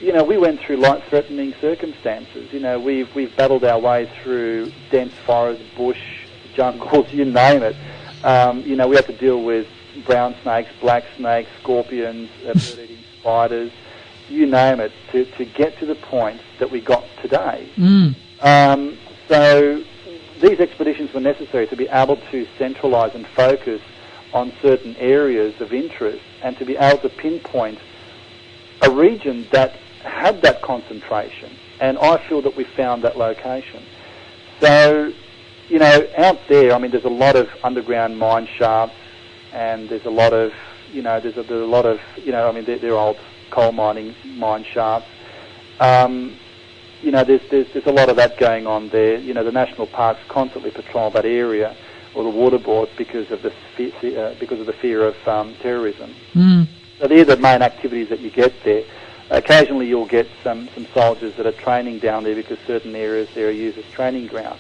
We went through life-threatening circumstances. We've battled our way through dense forests, bush, jungles, you name it. We had to deal with brown snakes, black snakes, scorpions, bird-eating spiders, you name it, to get to the point that we got today. Mm. So these expeditions were necessary to be able to centralise and focus on certain areas of interest, and to be able to pinpoint a region that had that concentration, and I feel that we found that location. So, out there, there's a lot of underground mine shafts, and there's a lot of, there's a lot of, they're old coal mining mine shafts. There's a lot of that going on there. The national parks constantly patrol that area, or the water boards, because of the fear of terrorism. Mm. So they're the main activities that you get there. Occasionally you'll get some soldiers that are training down there, because certain areas there are used as training ground.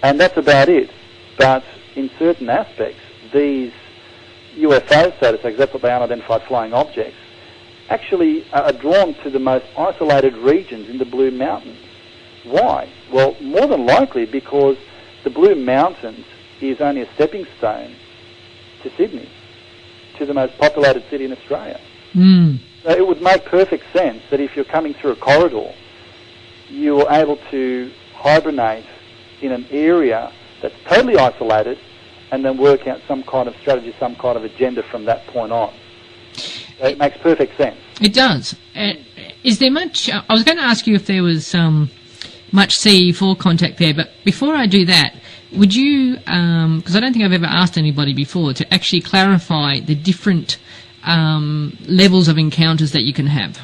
And that's about it. But in certain aspects, these UFOs, so to say, because that's what they are, unidentified flying objects, actually are drawn to the most isolated regions in the Blue Mountains. Why? Well, more than likely because the Blue Mountains is only a stepping stone to Sydney, to the most populated city in Australia. Mm. So it would make perfect sense that if you're coming through a corridor, you are able to hibernate in an area that's totally isolated, and then work out some kind of strategy, some kind of agenda from that point on. So it makes perfect sense. It does. Is there much... I was going to ask you if there was much CE4 contact there, but before I do that, would you... because I don't think I've ever asked anybody before, to actually clarify the different levels of encounters that you can have.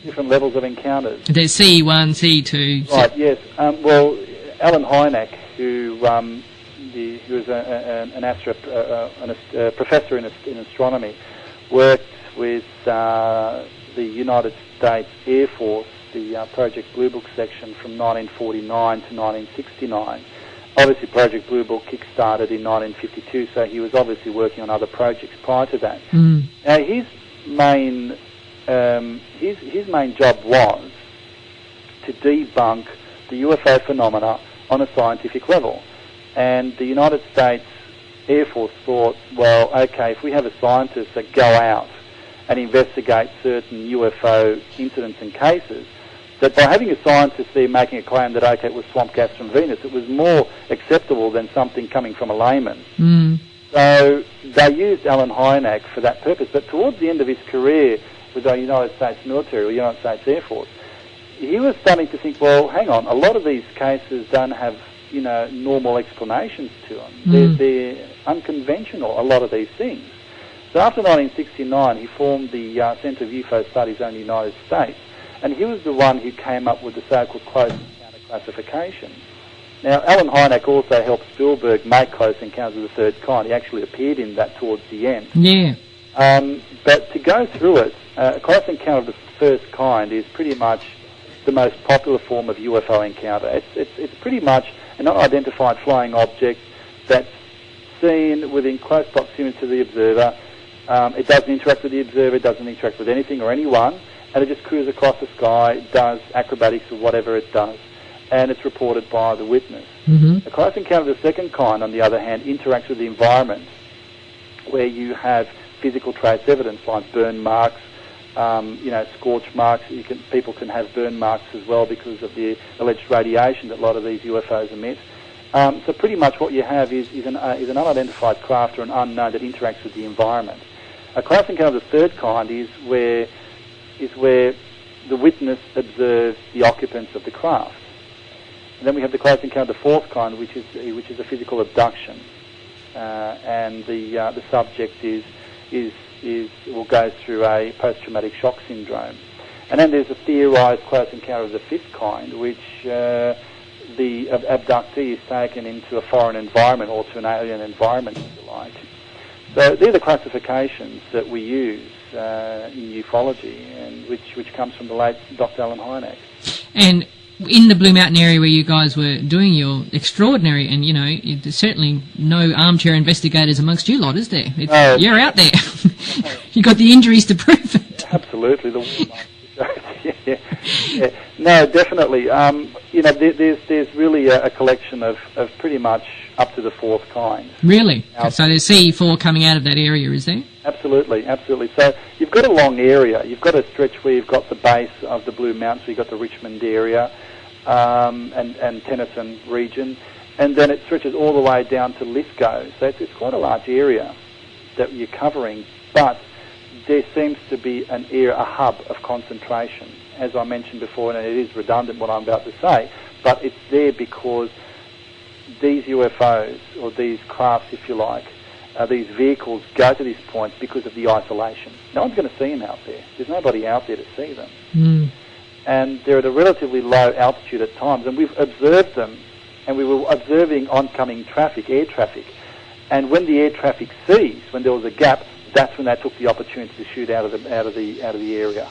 Different levels of encounters. There's CE1, CE2... Right, yes. Well, Alan Hynek, who was a professor in astronomy, worked with the United States Air Force, the Project Blue Book section from 1949 to 1969. Obviously, Project Blue Book kick-started in 1952, so he was obviously working on other projects prior to that. Mm. Now, his main job was to debunk the UFO phenomena on a scientific level. And the United States Air Force thought, well, okay, if we have a scientist that go out and investigate certain UFO incidents and cases, that by having a scientist there making a claim that, okay, it was swamp gas from Venus, it was more acceptable than something coming from a layman. Mm. So they used Alan Hynek for that purpose. But towards the end of his career with the United States military, or United States Air Force, he was starting to think, well, hang on, a lot of these cases don't have normal explanations to them. They're unconventional, a lot of these things. So after 1969, he formed the Centre of UFO Studies in the United States, and he was the one who came up with the so-called close encounter classification. Now, Alan Hynek also helped Spielberg make Close Encounters of the Third Kind. He actually appeared in that towards the end. Yeah. But to go through it, Close Encounter of the First Kind is pretty much the most popular form of UFO encounter. It's pretty much an unidentified flying object that's seen within close proximity to the observer. It doesn't interact with the observer, it doesn't interact with anything or anyone, and it just cruises across the sky, does acrobatics or whatever it does, and it's reported by the witness. A Close Encounter of the Second Kind, on the other hand, interacts with the environment, where you have physical trace evidence like burn marks, scorch marks. People can have burn marks as well because of the alleged radiation that a lot of these UFOs emit. So pretty much what you have is an unidentified craft or an unknown that interacts with the environment. A Close Encounter of the Third Kind is where the witness observes the occupants of the craft. And then we have the Close Encounter of the Fourth Kind, which is a physical abduction, and the subject goes through a post-traumatic shock syndrome. And then there's a theorised Close Encounter of the Fifth Kind, which the abductee is taken into a foreign environment or to an alien environment, if you like. So they're the classifications that we use in ufology, and which comes from the late Dr. Alan Hynek. And in the Blue Mountain area where you guys were doing your extraordinary, and there's certainly no armchair investigators amongst you lot, is there? You're out there. You got the injuries to prove it. Absolutely. Yeah. No, definitely. There's really a collection of pretty much up to the fourth kind. Really? So there's CE4 coming out of that area, is there? Absolutely. So you've got a long area. You've got a stretch where you've got the base of the Blue Mountains, so you've got the Richmond area and Tennyson region, and then it stretches all the way down to Lithgow. So it's quite a large area that you're covering, but there seems to be a hub of concentration, as I mentioned before, and it is redundant what I'm about to say, but it's there because these UFOs, or these crafts, if you like, these vehicles go to this point because of the isolation. No one's going to see them out there. There's nobody out there to see them. And they're at a relatively low altitude at times, and we've observed them, and we were observing oncoming traffic, air traffic, and when the air traffic ceased, when there was a gap, that's when they took the opportunity to shoot out of the area,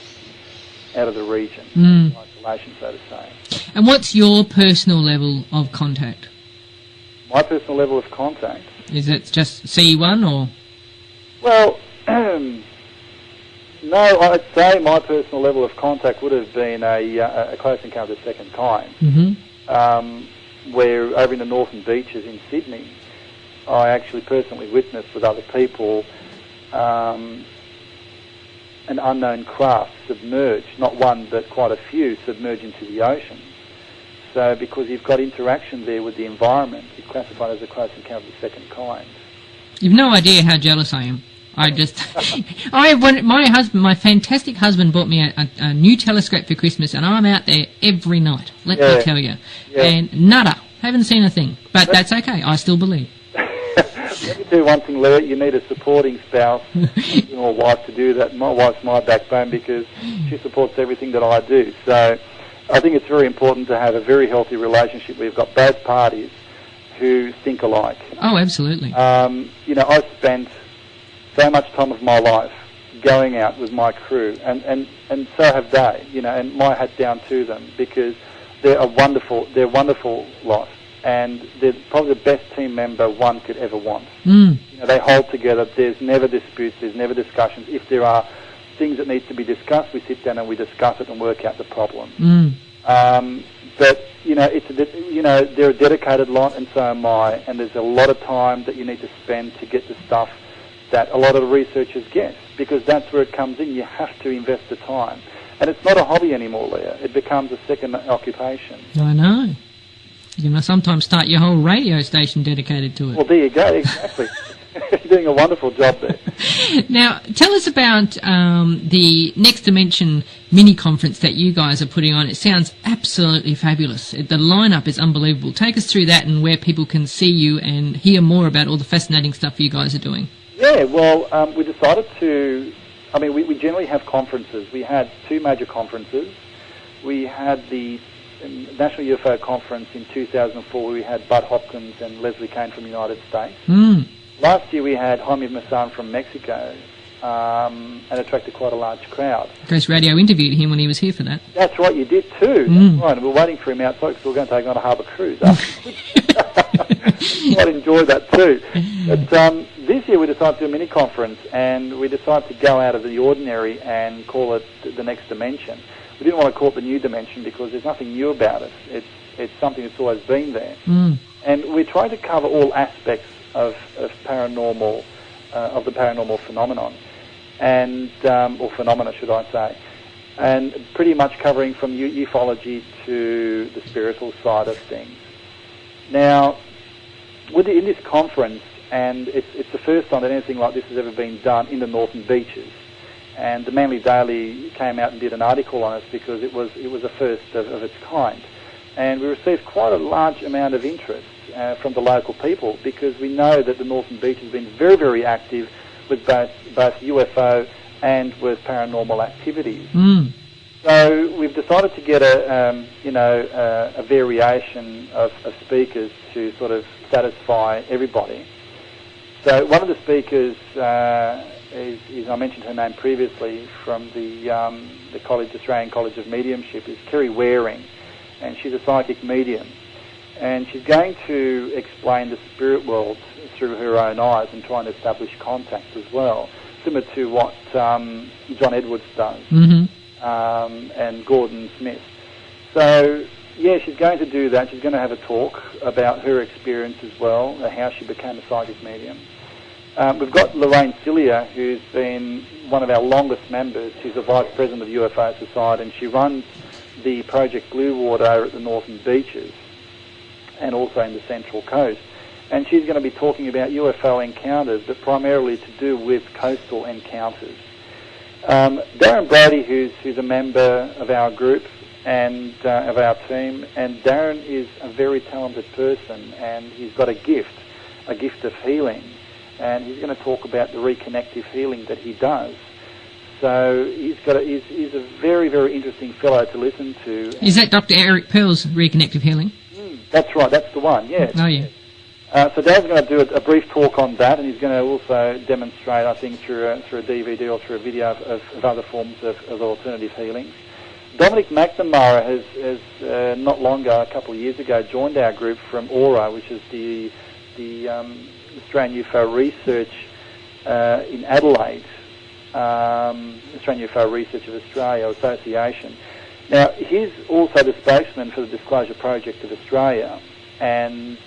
out of the region, isolation, so to say. And what's your personal level of contact? My personal level of contact? Is it just C1 or? Well, no, I'd say my personal level of contact would have been a Close Encounter of the Second Kind, where over in the Northern Beaches in Sydney, I actually personally witnessed with other people an unknown craft submerge, not one but quite a few, submerge into the ocean. So because you've got interaction there with the environment, it's classified as a Close Encounter of the Second Kind. You've no idea how jealous I am. My fantastic husband bought me a new telescope for Christmas, and I'm out there every night, let me tell you. Yeah. And nada, haven't seen a thing. But that's okay, I still believe. Let me do one thing, Lia. You need a supporting spouse or wife to do that. My wife's my backbone because she supports everything that I do. So I think it's very important to have a very healthy relationship where you've got both parties who think alike. Oh, absolutely. I spent so much time of my life going out with my crew, and so have they, and my hat down to them because they're wonderful lot, and they're probably the best team member one could ever want. They hold together. There's never disputes. There's never discussions. If there are things that need to be discussed, we sit down and we discuss it and work out the problem. But they're a dedicated lot, and so am I. And there's a lot of time that you need to spend to get the stuff that a lot of the researchers get, because that's where it comes in. You have to invest the time, and it's not a hobby anymore, Lia. It becomes a second occupation. I know. You can sometimes start your whole radio station dedicated to it. Well, there you go. Exactly. You're doing a wonderful job there. Now, tell us about the Next Dimension mini-conference that you guys are putting on. It sounds absolutely fabulous. The lineup is unbelievable. Take us through that and where people can see you and hear more about all the fascinating stuff you guys are doing. Yeah, well, we decided to... I mean, we generally have conferences. We had 2 major conferences. We had the National UFO Conference in 2004 where we had Bud Hopkins and Leslie Kane from the United States. Last year we had Jaime Maussan from Mexico and attracted quite a large crowd. Ghost Radio interviewed him when he was here for that. That's right, you did too. That's right, and we're waiting for him outside because we're going to take him on a harbour cruise. I'd enjoy that too. But this year we decided to do a mini-conference and we decided to go out of the ordinary and call it the Next Dimension. We didn't want to call it the New Dimension because there's nothing new about it. It's something that's always been there. And we try to cover all aspects of paranormal, of the paranormal phenomenon, and or phenomena, should I say, and pretty much covering from ufology to the spiritual side of things. Now, in this conference, and it's the first time that anything like this has ever been done in the Northern Beaches. And the Manly Daily came out and did an article on us because it was a first of its kind. And we received quite a large amount of interest from the local people because we know that the Northern Beach has been very, very active with both UFO and with paranormal activities. So we've decided to get a variation of speakers to sort of satisfy everybody. So one of the speakers is I mentioned her name previously, from the Australian College of Mediumship, is Kerry Waring, and she's a psychic medium. And she's going to explain the spirit world through her own eyes and trying to establish contact as well, similar to what John Edwards does and Gordon Smith. So, yeah, she's going to do that. She's going to have a talk about her experience as well, how she became a psychic medium. We've got Lorraine Cilia, who's been one of our longest members. She's the Vice President of UFO Society, and she runs the Project Blue Water at the Northern Beaches and also in the Central Coast. And she's going to be talking about UFO encounters, but primarily to do with coastal encounters. Darren Brody, who's a member of our group and of our team, and Darren is a very talented person, and he's got a gift of healing. And he's going to talk about the reconnective healing that he does. So he's a very, very interesting fellow to listen to. Is that Dr. Eric Pearl's reconnective healing? That's right, that's the one, yes. Oh, yeah. So Darren's going to do a brief talk on that, and he's going to also demonstrate, I think, through a DVD or through a video of other forms of alternative healings. Dominic McNamara has not long ago, a couple of years ago, joined our group from AURA, which is the Australian UFO Research in Adelaide, Australian UFO Research of Australia Association. Now, he's also the spokesman for the Disclosure Project of Australia, and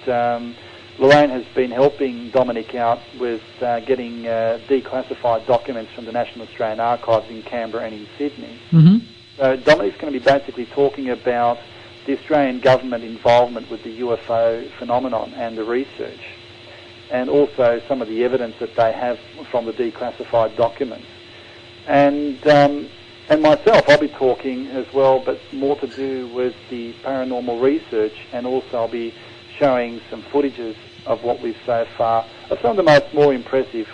Lorraine has been helping Dominic out with getting declassified documents from the National Australian Archives in Canberra and in Sydney. So Dominic's going to be basically talking about the Australian government involvement with the UFO phenomenon and the research, and also some of the evidence that they have from the declassified documents. And myself, I'll be talking as well, but more to do with the paranormal research, and also I'll be showing some footages of what we've so far, of some of the most more impressive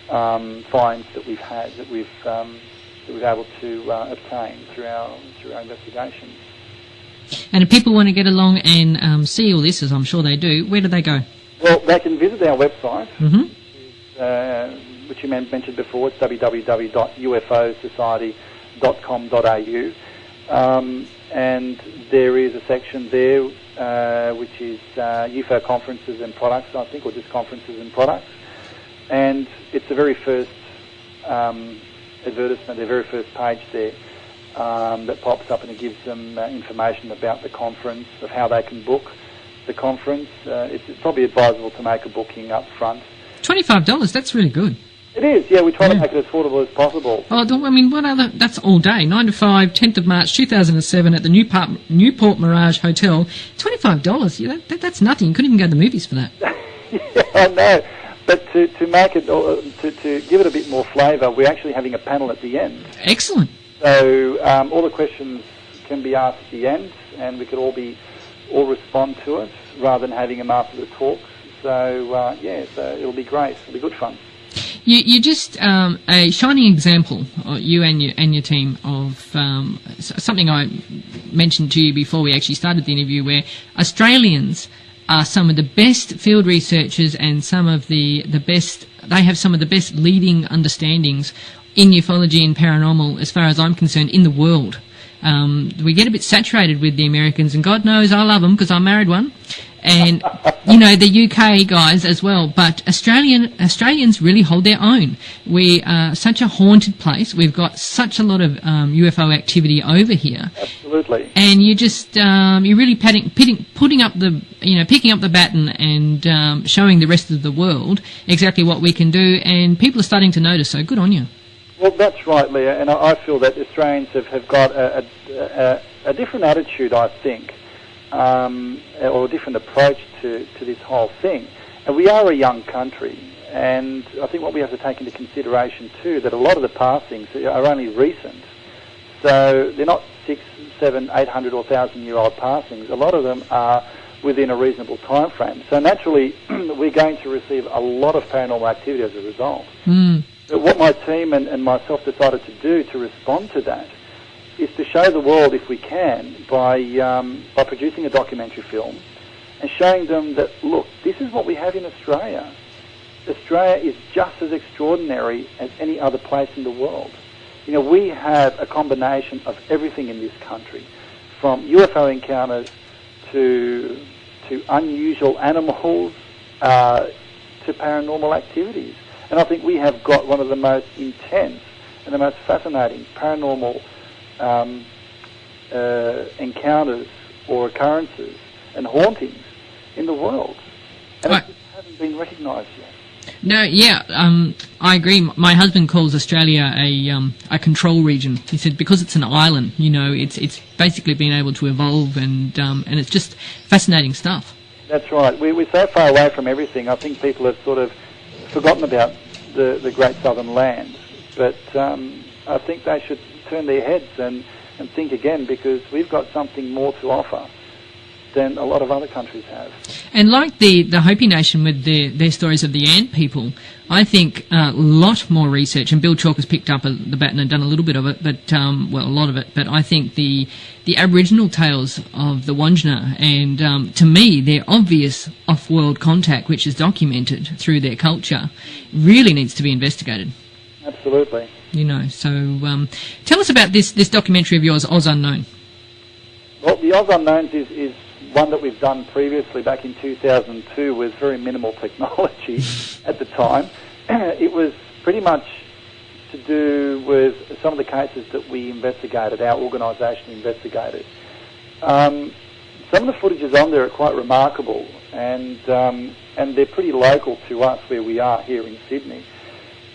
finds that we've had, that we've been able to obtain through our investigations. And if people want to get along and see all this, as I'm sure they do, where do they go? Well, they can visit our website, which you mentioned before. It's www.ufosociety.com.au, and there is a section there which is UFO conferences and products, I think, or just conferences and products. And it's the very first advertisement, the very first page there that pops up, and it gives them information about the conference, of how they can book the conference. It's probably advisable to make a booking up front. $25, that's really good. It is, yeah. We try to make it as affordable as possible. Oh, I mean, what other? That's all day, 9 to 5, 10th of March 2007 at the Newport Mirage Hotel. $25, that's nothing. You couldn't even go to the movies for that. Yeah, I know. But to make it, to give it a bit more flavour, we're actually having a panel at the end. Excellent. So all the questions can be asked at the end, and we could all respond to it rather than having them after the talks. So so it'll be great. It'll be good fun. You're just a shining example, you and your team, of something I mentioned to you before we actually started the interview, where Australians are some of the best field researchers and some of the best. They have some of the best leading understandings in ufology and paranormal, as far as I'm concerned, in the world. We get a bit saturated with the Americans, and God knows I love them because I married one. And, the UK guys as well. But Australians really hold their own. We are such a haunted place. We've got such a lot of UFO activity over here. Absolutely. And you just, you're really picking up the baton and showing the rest of the world exactly what we can do. And people are starting to notice, so good on you. Well, that's right, Leah. And I feel that Australians have got a different attitude, I think. Or a different approach to this whole thing. And we are a young country, and I think what we have to take into consideration too, that a lot of the passings are only recent. So they're not 600, 700, 800 or 1,000-year-old passings. A lot of them are within a reasonable time frame. So naturally, we're going to receive a lot of paranormal activity as a result. But what my team and myself decided to do to respond to that is to show the world, if we can, by producing a documentary film and showing them that, look, this is what we have in Australia. Australia is just as extraordinary as any other place in the world. We have a combination of everything in this country, from UFO encounters to unusual animals to paranormal activities. And I think we have got one of the most intense and the most fascinating paranormal encounters or occurrences and hauntings in the world, and it just hasn't been recognised yet. No, I agree. My husband calls Australia a control region. He said because it's an island, it's basically been able to evolve, and it's just fascinating stuff. That's right. We're so far away from everything. I think people have sort of forgotten about the Great Southern Land, but I think they should turn their heads and think again, because we've got something more to offer than a lot of other countries have. And like the Hopi Nation with their stories of the ant people, I think a lot more research, and Bill Chalk has picked up the baton and done a little bit of it, but a lot of it, but I think the Aboriginal tales of the Wandjina and, to me, their obvious off-world contact, which is documented through their culture, really needs to be investigated. Absolutely. So tell us about this documentary of yours, Oz Unknown. Well, the Oz Unknowns is one that we've done previously back in 2002 with very minimal technology at the time. It was pretty much to do with some of the cases that we investigated, our organisation investigated. Some of the footages on there are quite remarkable, and they're pretty local to us where we are here in Sydney.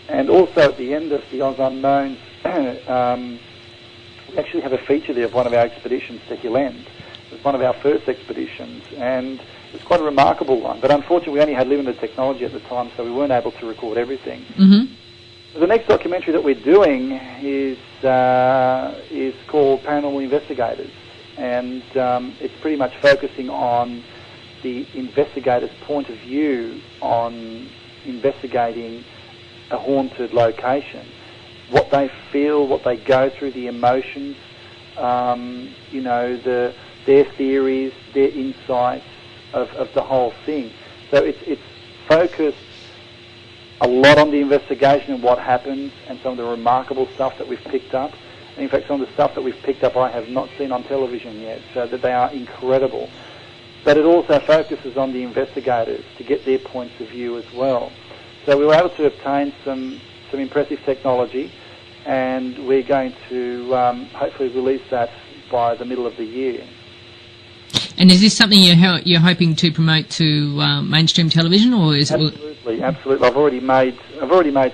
And also at the end of the Oz Unknowns, we actually have a feature there of one of our expeditions to Hill End. It was one of our first expeditions, and it was quite a remarkable one. But unfortunately, we only had limited technology at the time, so we weren't able to record everything. Mm-hmm. So the next documentary that we're doing is called Paranormal Investigators, and it's pretty much focusing on the investigator's point of view on investigating a haunted location, what they feel, what they go through, the emotions, their theories, their insights of the whole thing. So it's focused a lot on the investigation and what happens, and some of the remarkable stuff that we've picked up. And in fact, some of the stuff that we've picked up I have not seen on television yet, so that they are incredible. But it also focuses on the investigators to get their points of view as well. So we were able to obtain some impressive technology, and we're going to hopefully release that by the middle of the year. And is this something you're hoping to promote to mainstream television, or is Absolutely. I've already made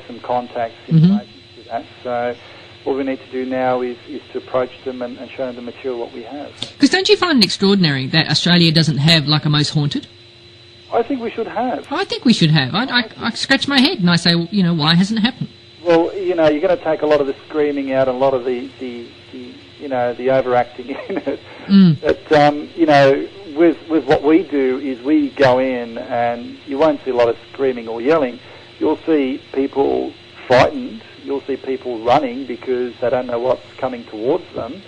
some contacts in relation to that. So all we need to do now is to approach them and show them the material what we have. Because don't you find it extraordinary that Australia doesn't have like a most haunted? I think we should have. I think we should have. I scratch my head and I say, well, you know, why hasn't it happened? Well, you know, you're going to take a lot of the screaming out and a lot of the you know, the overacting in it. But, you know, with what we do is we go in and you won't see a lot of screaming or yelling. You'll see people frightened. You'll see people running because they don't know what's coming towards them.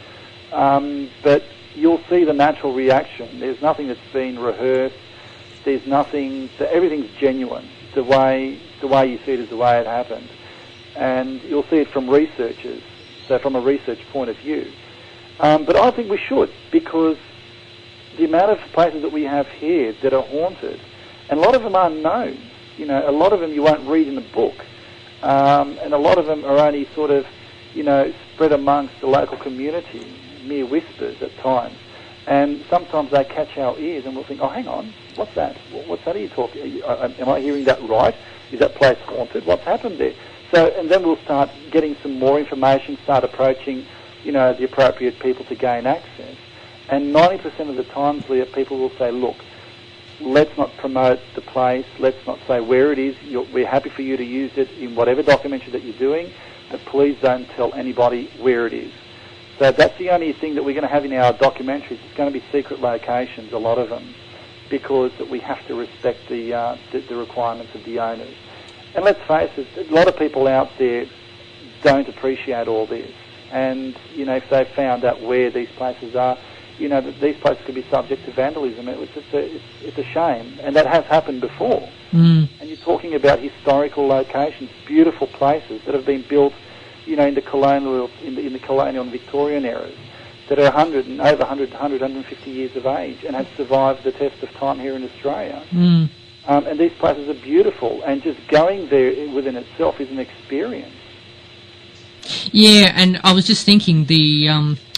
But you'll see the natural reaction. There's nothing that's been rehearsed. There's nothing. Everything's genuine. The way you see it is the way it happened, and you'll see it from researchers. So from a research point of view, but I think we should, because the amount of places that we have here that are haunted, and a lot of them are unknown. You know, a lot of them you won't read in the book, and a lot of them are only sort of, you know, spread amongst the local community, mere whispers at times. And sometimes they catch our ears and we'll think, oh, hang on, what's that? What's that? Are you talking? Am I hearing that right? Is that place haunted? What's happened there? So, and then we'll start getting some more information, start approaching, you know, the appropriate people to gain access. And 90% of the times, Leah, people will say, look, let's not promote the place, let's not say where it is, we're happy for you to use it in whatever documentary that you're doing, but please don't tell anybody where it is. So that's the only thing that we're going to have in our documentaries. It's going to be secret locations, a lot of them, because we have to respect the requirements of the owners. And let's face it, a lot of people out there don't appreciate all this. And, you know, if they've found out where these places are, you know, that these places could be subject to vandalism. It's a shame. And that has happened before. And you're talking about historical locations, beautiful places that have been built, you know, in the colonial and Victorian eras, that are 150 years of age and have survived the test of time here in Australia. And these places are beautiful, and just going there within itself is an experience. Yeah, and I was just thinking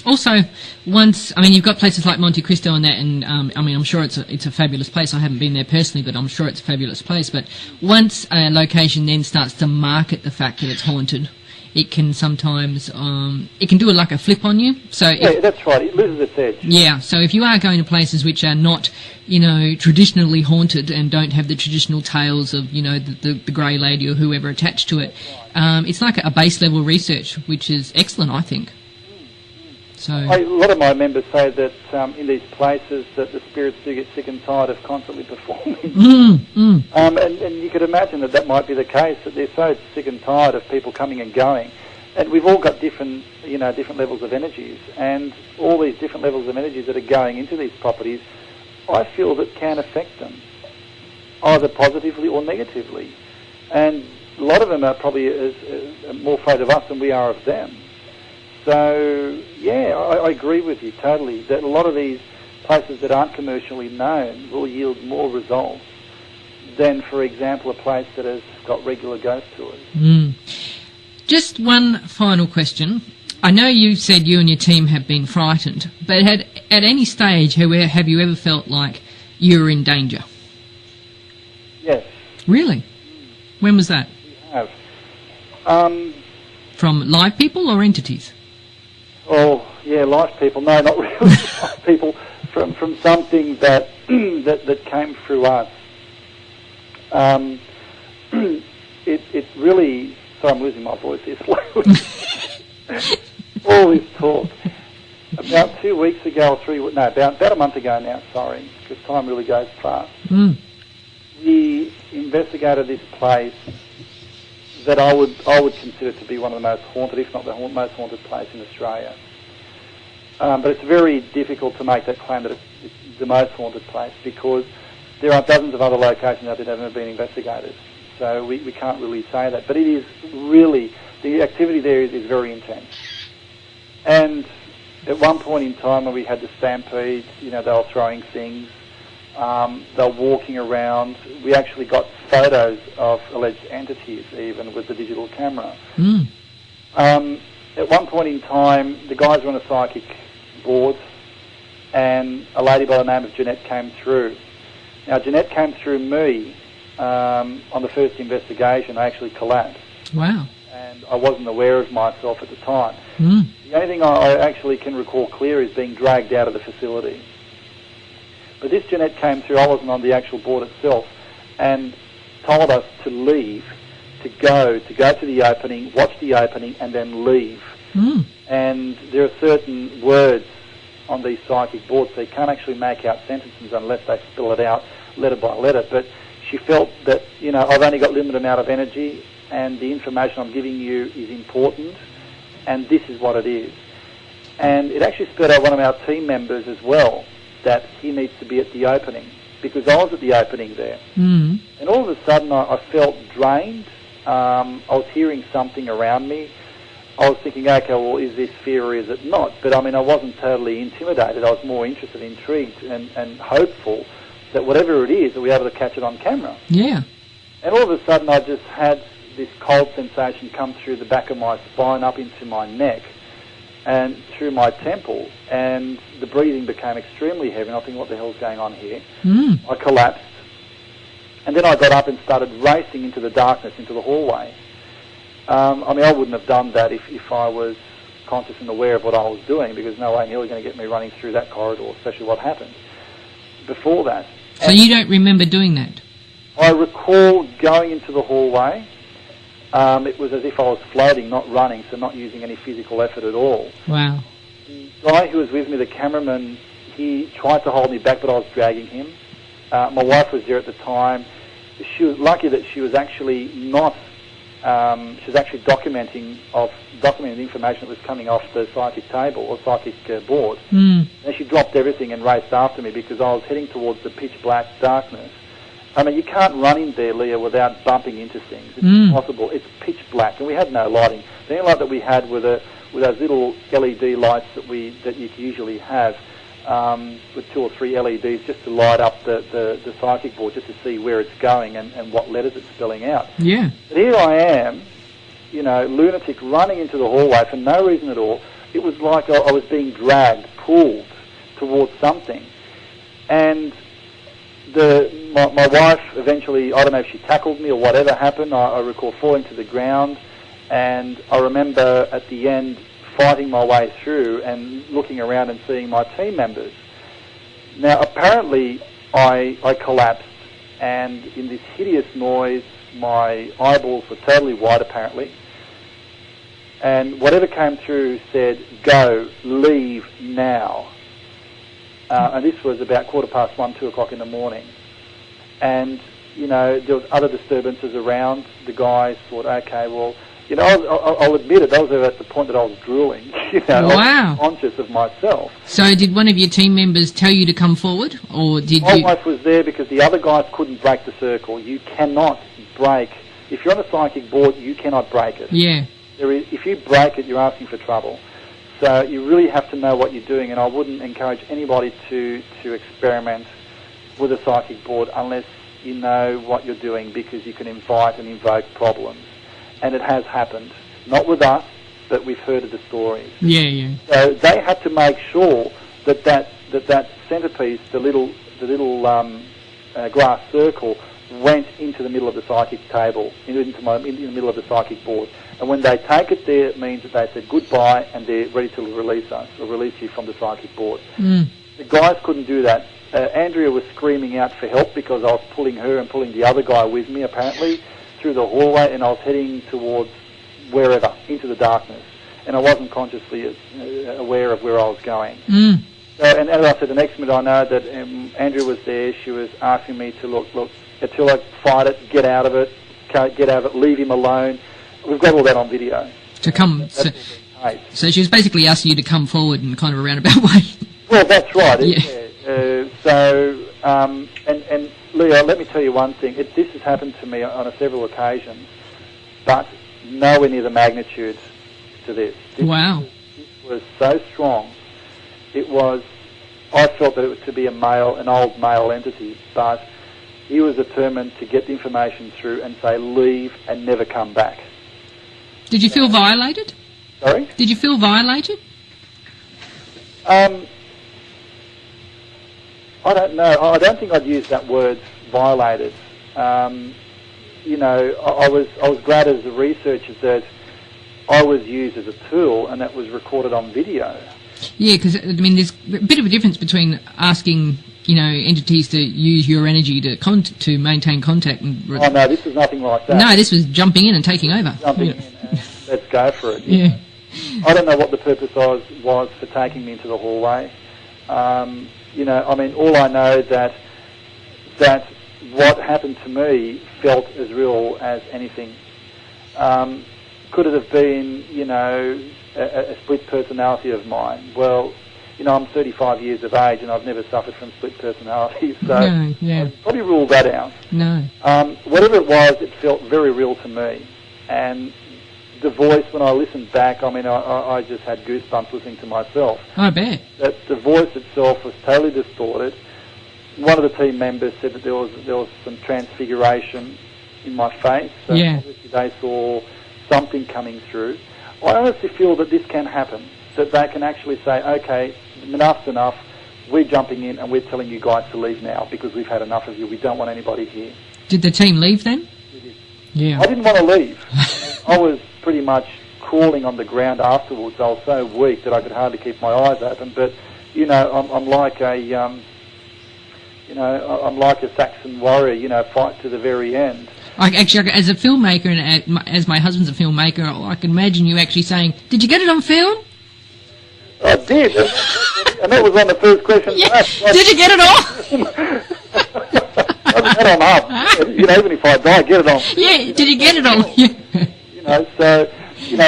also once, I mean, you've got places like Monte Cristo and that, and I mean, I'm sure it's a fabulous place. I haven't been there personally, but I'm sure it's a fabulous place. But once a location then starts to market the fact that it's haunted, it can sometimes, it can do it like a flip on you. So yeah, that's right. It loses its edge. Yeah. So if you are going to places which are not, you know, traditionally haunted and don't have the traditional tales of, you know, the grey lady or whoever attached to it, it's like a base level research, which is excellent, I think. So a lot of my members say that in these places that the spirits do get sick and tired of constantly performing. And you could imagine that might be the case, that they're so sick and tired of people coming and going. And we've all got different levels of energies, and all these different levels of energies that are going into these properties, I feel that can affect them, either positively or negatively. And a lot of them are probably more afraid of us than we are of them. So, yeah, I agree with you totally, that a lot of these places that aren't commercially known will yield more results than, for example, a place that has got regular ghost tours. Just one final question. I know you said you and your team have been frightened, but at any stage, have you ever felt like you were in danger? Yes. Really? When was that? We have. From live people or entities? Oh, yeah, live people. No, not really live people. From something that that came through us. It really. Sorry, I'm losing my voice here slowly. All this talk. About 2 weeks ago, about a month ago now. Sorry, because time really goes fast. We investigated this place that I would consider to be one of the most haunted, if not the most haunted place in Australia. But it's very difficult to make that claim that it's the most haunted place, because there are dozens of other locations out there that haven't been investigated. So we can't really say that. But it is really, the activity there is very intense. And at one point in time when we had the stampede, you know, they were throwing things, they were walking around. We actually got photos of alleged entities even with the digital camera. At one point in time, the guys were on a psychic board, and a lady by the name of Jeanette came through. Now, Jeanette came through me on the first investigation. I actually collapsed. Wow. And I wasn't aware of myself at the time. The only thing I actually can recall clear is being dragged out of the facility. But this Jeanette came through, I wasn't on the actual board itself, and told us to leave, to go to the opening, watch the opening, and then leave. Mm. And there are certain words on these psychic boards, so you can't actually make out sentences unless they spell it out letter by letter. But she felt that, I've only got limited amount of energy, and the information I'm giving you is important, and this is what it is. And it actually spurred out one of our team members as well, that he needs to be at the opening, because I was at the opening there. Mm. And all of a sudden I felt drained. I was hearing something around me. I was thinking, okay, well, is this fear or is it not? But I wasn't totally intimidated. I was more interested, intrigued, and hopeful that whatever it is, that we're able to catch it on camera. Yeah. And all of a sudden I just had this cold sensation come through the back of my spine, up into my neck, and through my temple, and the breathing became extremely heavy, and I think, what the hell's going on here? Mm. I collapsed, and then I got up and started racing into the darkness, into the hallway. I wouldn't have done that if I was conscious and aware of what I was doing, because no way in hell you're going to get me running through that corridor, especially what happened before that. So you don't remember doing that? I recall going into the hallway. It was as if I was floating, not running, so not using any physical effort at all. Wow. The guy who was with me, the cameraman, he tried to hold me back, but I was dragging him. My wife was there at the time. She was lucky that she was actually not... she was actually documenting the information that was coming off the psychic table, or psychic board. Mm. And she dropped everything and raced after me, because I was heading towards the pitch black darkness. You can't run in there, Leah, without bumping into things. It's impossible. It's pitch black, and we had no lighting. The only light that we had were those little LED lights that you usually have, with 2 or 3 LEDs, just to light up the psychic board, just to see where it's going and what letters it's spelling out. Yeah. But here I am, lunatic, running into the hallway for no reason at all. It was like I was being dragged, pulled towards something. And my wife eventually, I don't know if she tackled me or whatever happened, I recall falling to the ground, and I remember at the end fighting my way through and looking around and seeing my team members. Now, apparently, I collapsed, and in this hideous noise, my eyeballs were totally white, apparently, and whatever came through said, "Go, leave now." And this was about 1:15, 2 o'clock in the morning. And, there was other disturbances around. The guys thought, okay, well, I'll admit it, I was at the point that I was drooling. Wow. I was conscious of myself. So did one of your team members tell you to come forward, or did My you... wife was there because the other guys couldn't break the circle. You cannot break... If you're on a psychic board, you cannot break it. Yeah. If you break it, you're asking for trouble. So you really have to know what you're doing, and I wouldn't encourage anybody to experiment with a psychic board unless you know what you're doing, because you can invite and invoke problems. And it has happened. Not with us, but we've heard of the stories. Yeah, yeah. So they had to make sure that centerpiece, the little glass circle, went into the middle of the psychic table, into the middle of the psychic board. And when they take it there, it means that they said goodbye and they're ready to release us, or release you from the psychic board. Mm. The guys couldn't do that. Andrea was screaming out for help because I was pulling her and pulling the other guy with me, apparently, through the hallway, and I was heading towards wherever, into the darkness. And I wasn't consciously aware of where I was going. Mm. And as I said, the next minute I know that Andrea was there. She was asking me to look, Attila, fight it, get out of it, leave him alone. We've got all that on video. To come... So she was basically asking you to come forward in kind of a roundabout way. Well, that's right. Yeah. And Leo, let me tell you one thing. This has happened to me on several occasions, but nowhere near the magnitude to this. Wow. This was so strong. I felt that it was to be an old male entity, but he was determined to get the information through and say leave and never come back. Did you feel violated? Sorry? Did you feel violated? I don't know. I don't think I'd use that word, violated. I was glad as a researcher that I was used as a tool and that was recorded on video. Yeah, because, there's a bit of a difference between asking entities to use your energy to maintain contact. Oh no, this was nothing like that. No, this was jumping in and taking over. Jumping in and let's go for it. Yeah. I don't know what the purpose was for taking me into the hallway. All I know that what happened to me felt as real as anything. Could it have been, a split personality of mine? Well, I'm 35 years of age and I've never suffered from split personality, so I'd probably rule that out. No. Whatever it was, it felt very real to me. And the voice, when I listened back, I just had goosebumps listening to myself. I bet. That the voice itself was totally distorted. One of the team members said that there was some transfiguration in my face. So obviously they saw something coming through. I honestly feel that this can happen, that they can actually say, okay, enough's enough, we're jumping in and we're telling you guys to leave now because we've had enough of you, we don't want anybody here. Did the team leave then? We did. Yeah. I didn't want to leave. I was pretty much crawling on the ground afterwards. I was so weak that I could hardly keep my eyes open, but, I'm like a Saxon warrior, fight to the very end. Actually, as a filmmaker and as my husband's a filmmaker, I can imagine you actually saying, "Did you get it on film?" I did, and that was on the first question. Yeah. Did you get it on? Get on up. Even if I die, get it on. Yeah. Did you get it on?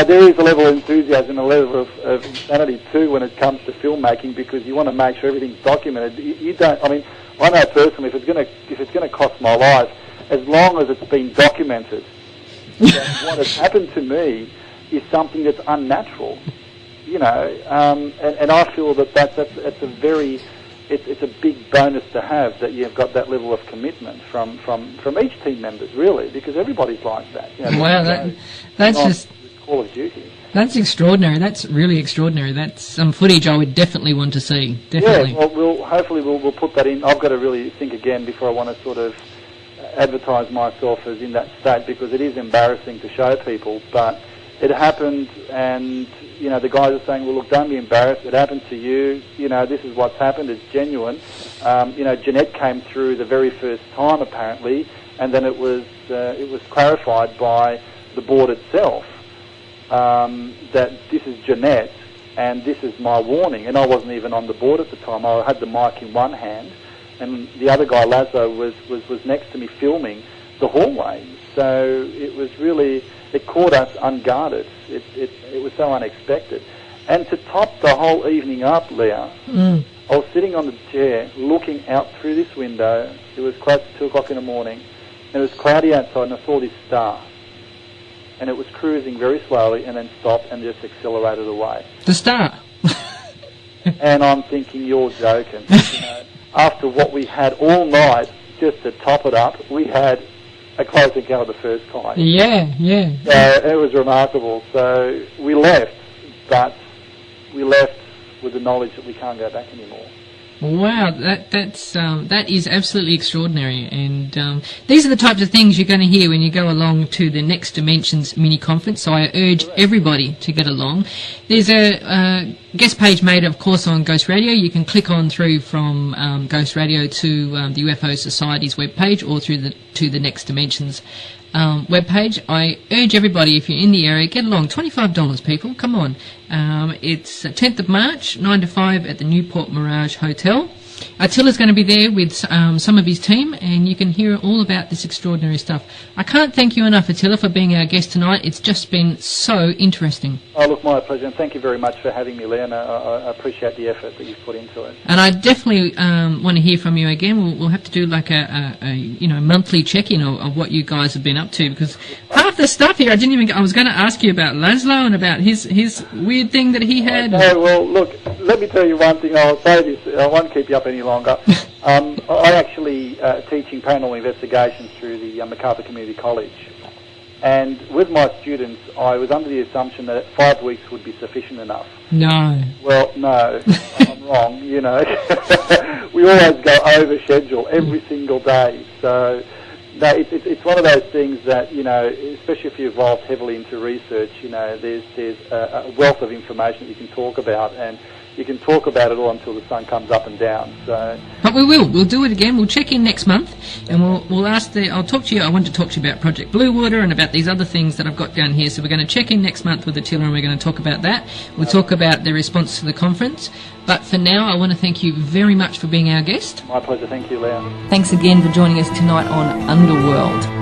There is a level of enthusiasm, a level of insanity too when it comes to filmmaking because you want to make sure everything's documented. You don't. I know personally, if it's going to cost my life, as long as it's been documented, that what has happened to me is something that's unnatural, and I feel that's a big bonus to have, that you've got that level of commitment from each team members, really, because everybody's like that. Well, that's just Call of Duty. That's extraordinary. That's really extraordinary. That's some footage I would definitely want to see. Definitely. Yeah, well, hopefully we'll put that in. I've got to really think again before I want to sort of advertise myself as in that state, because it is embarrassing to show people, but it happened, and the guys are saying, well, look, don't be embarrassed, it happened to you, this is what's happened, it's genuine. Jeanette came through the very first time apparently, and then it was clarified by the board itself that this is Jeanette and this is my warning, and I wasn't even on the board at the time. I had the mic in one hand and the other guy, Lazo, was next to me filming the hallway. So it was really, it caught us unguarded. It was so unexpected. And to top the whole evening up, Leah, I was sitting on the chair looking out through this window. It was close to 2 o'clock in the morning, and it was cloudy outside, and I saw this star. And it was cruising very slowly and then stopped and just accelerated away. The star? And I'm thinking, you're joking. After what we had all night, just to top it up, we had a close encounter the first time. Yeah. It was remarkable. So we left, but we left with the knowledge that we can't go back anymore. Wow, that is absolutely extraordinary, and these are the types of things you're going to hear when you go along to the Next Dimensions mini conference. So I urge everybody to get along. There's a guest page made, of course, on Ghost Radio. You can click on through from Ghost Radio to the UFO Society's webpage, or through to the Next Dimensions webpage. I urge everybody, if you're in the area, get along. $25, people, come on. It's 10th of March, 9 to 5 at the Newport Mirage Hotel. Attila's going to be there with some of his team, and you can hear all about this extraordinary stuff. I can't thank you enough, Attila, for being our guest tonight. It's just been so interesting. Oh, look, my pleasure, and thank you very much for having me, Lia, and I appreciate the effort that you've put into it. And I definitely want to hear from you again. We'll have to do like a monthly check-in of what you guys have been up to, because half the stuff here, I was going to ask you about Laszlo and about his weird thing that he had. Okay, well, look, let me tell you one thing. I'll say this, I won't keep you up any longer. I actually teaching paranormal investigations through the MacArthur Community College, and with my students I was under the assumption that 5 weeks would be sufficient enough. No. Well, no, I'm wrong, we always go over schedule every single day, so no, it's one of those things that, especially if you're involved heavily into research, there's a wealth of information that you can talk about, and you can talk about it all until the sun comes up and down. So, but we'll do it again. We'll check in next month, and we'll ask I'll talk to you. I want to talk to you about Project Blue Water and about these other things that I've got down here. So we're going to check in next month with Attila, and we're going to talk about that. We'll talk about the response to the conference. But for now, I want to thank you very much for being our guest. My pleasure. Thank you, Lia. Thanks again for joining us tonight on Underworld.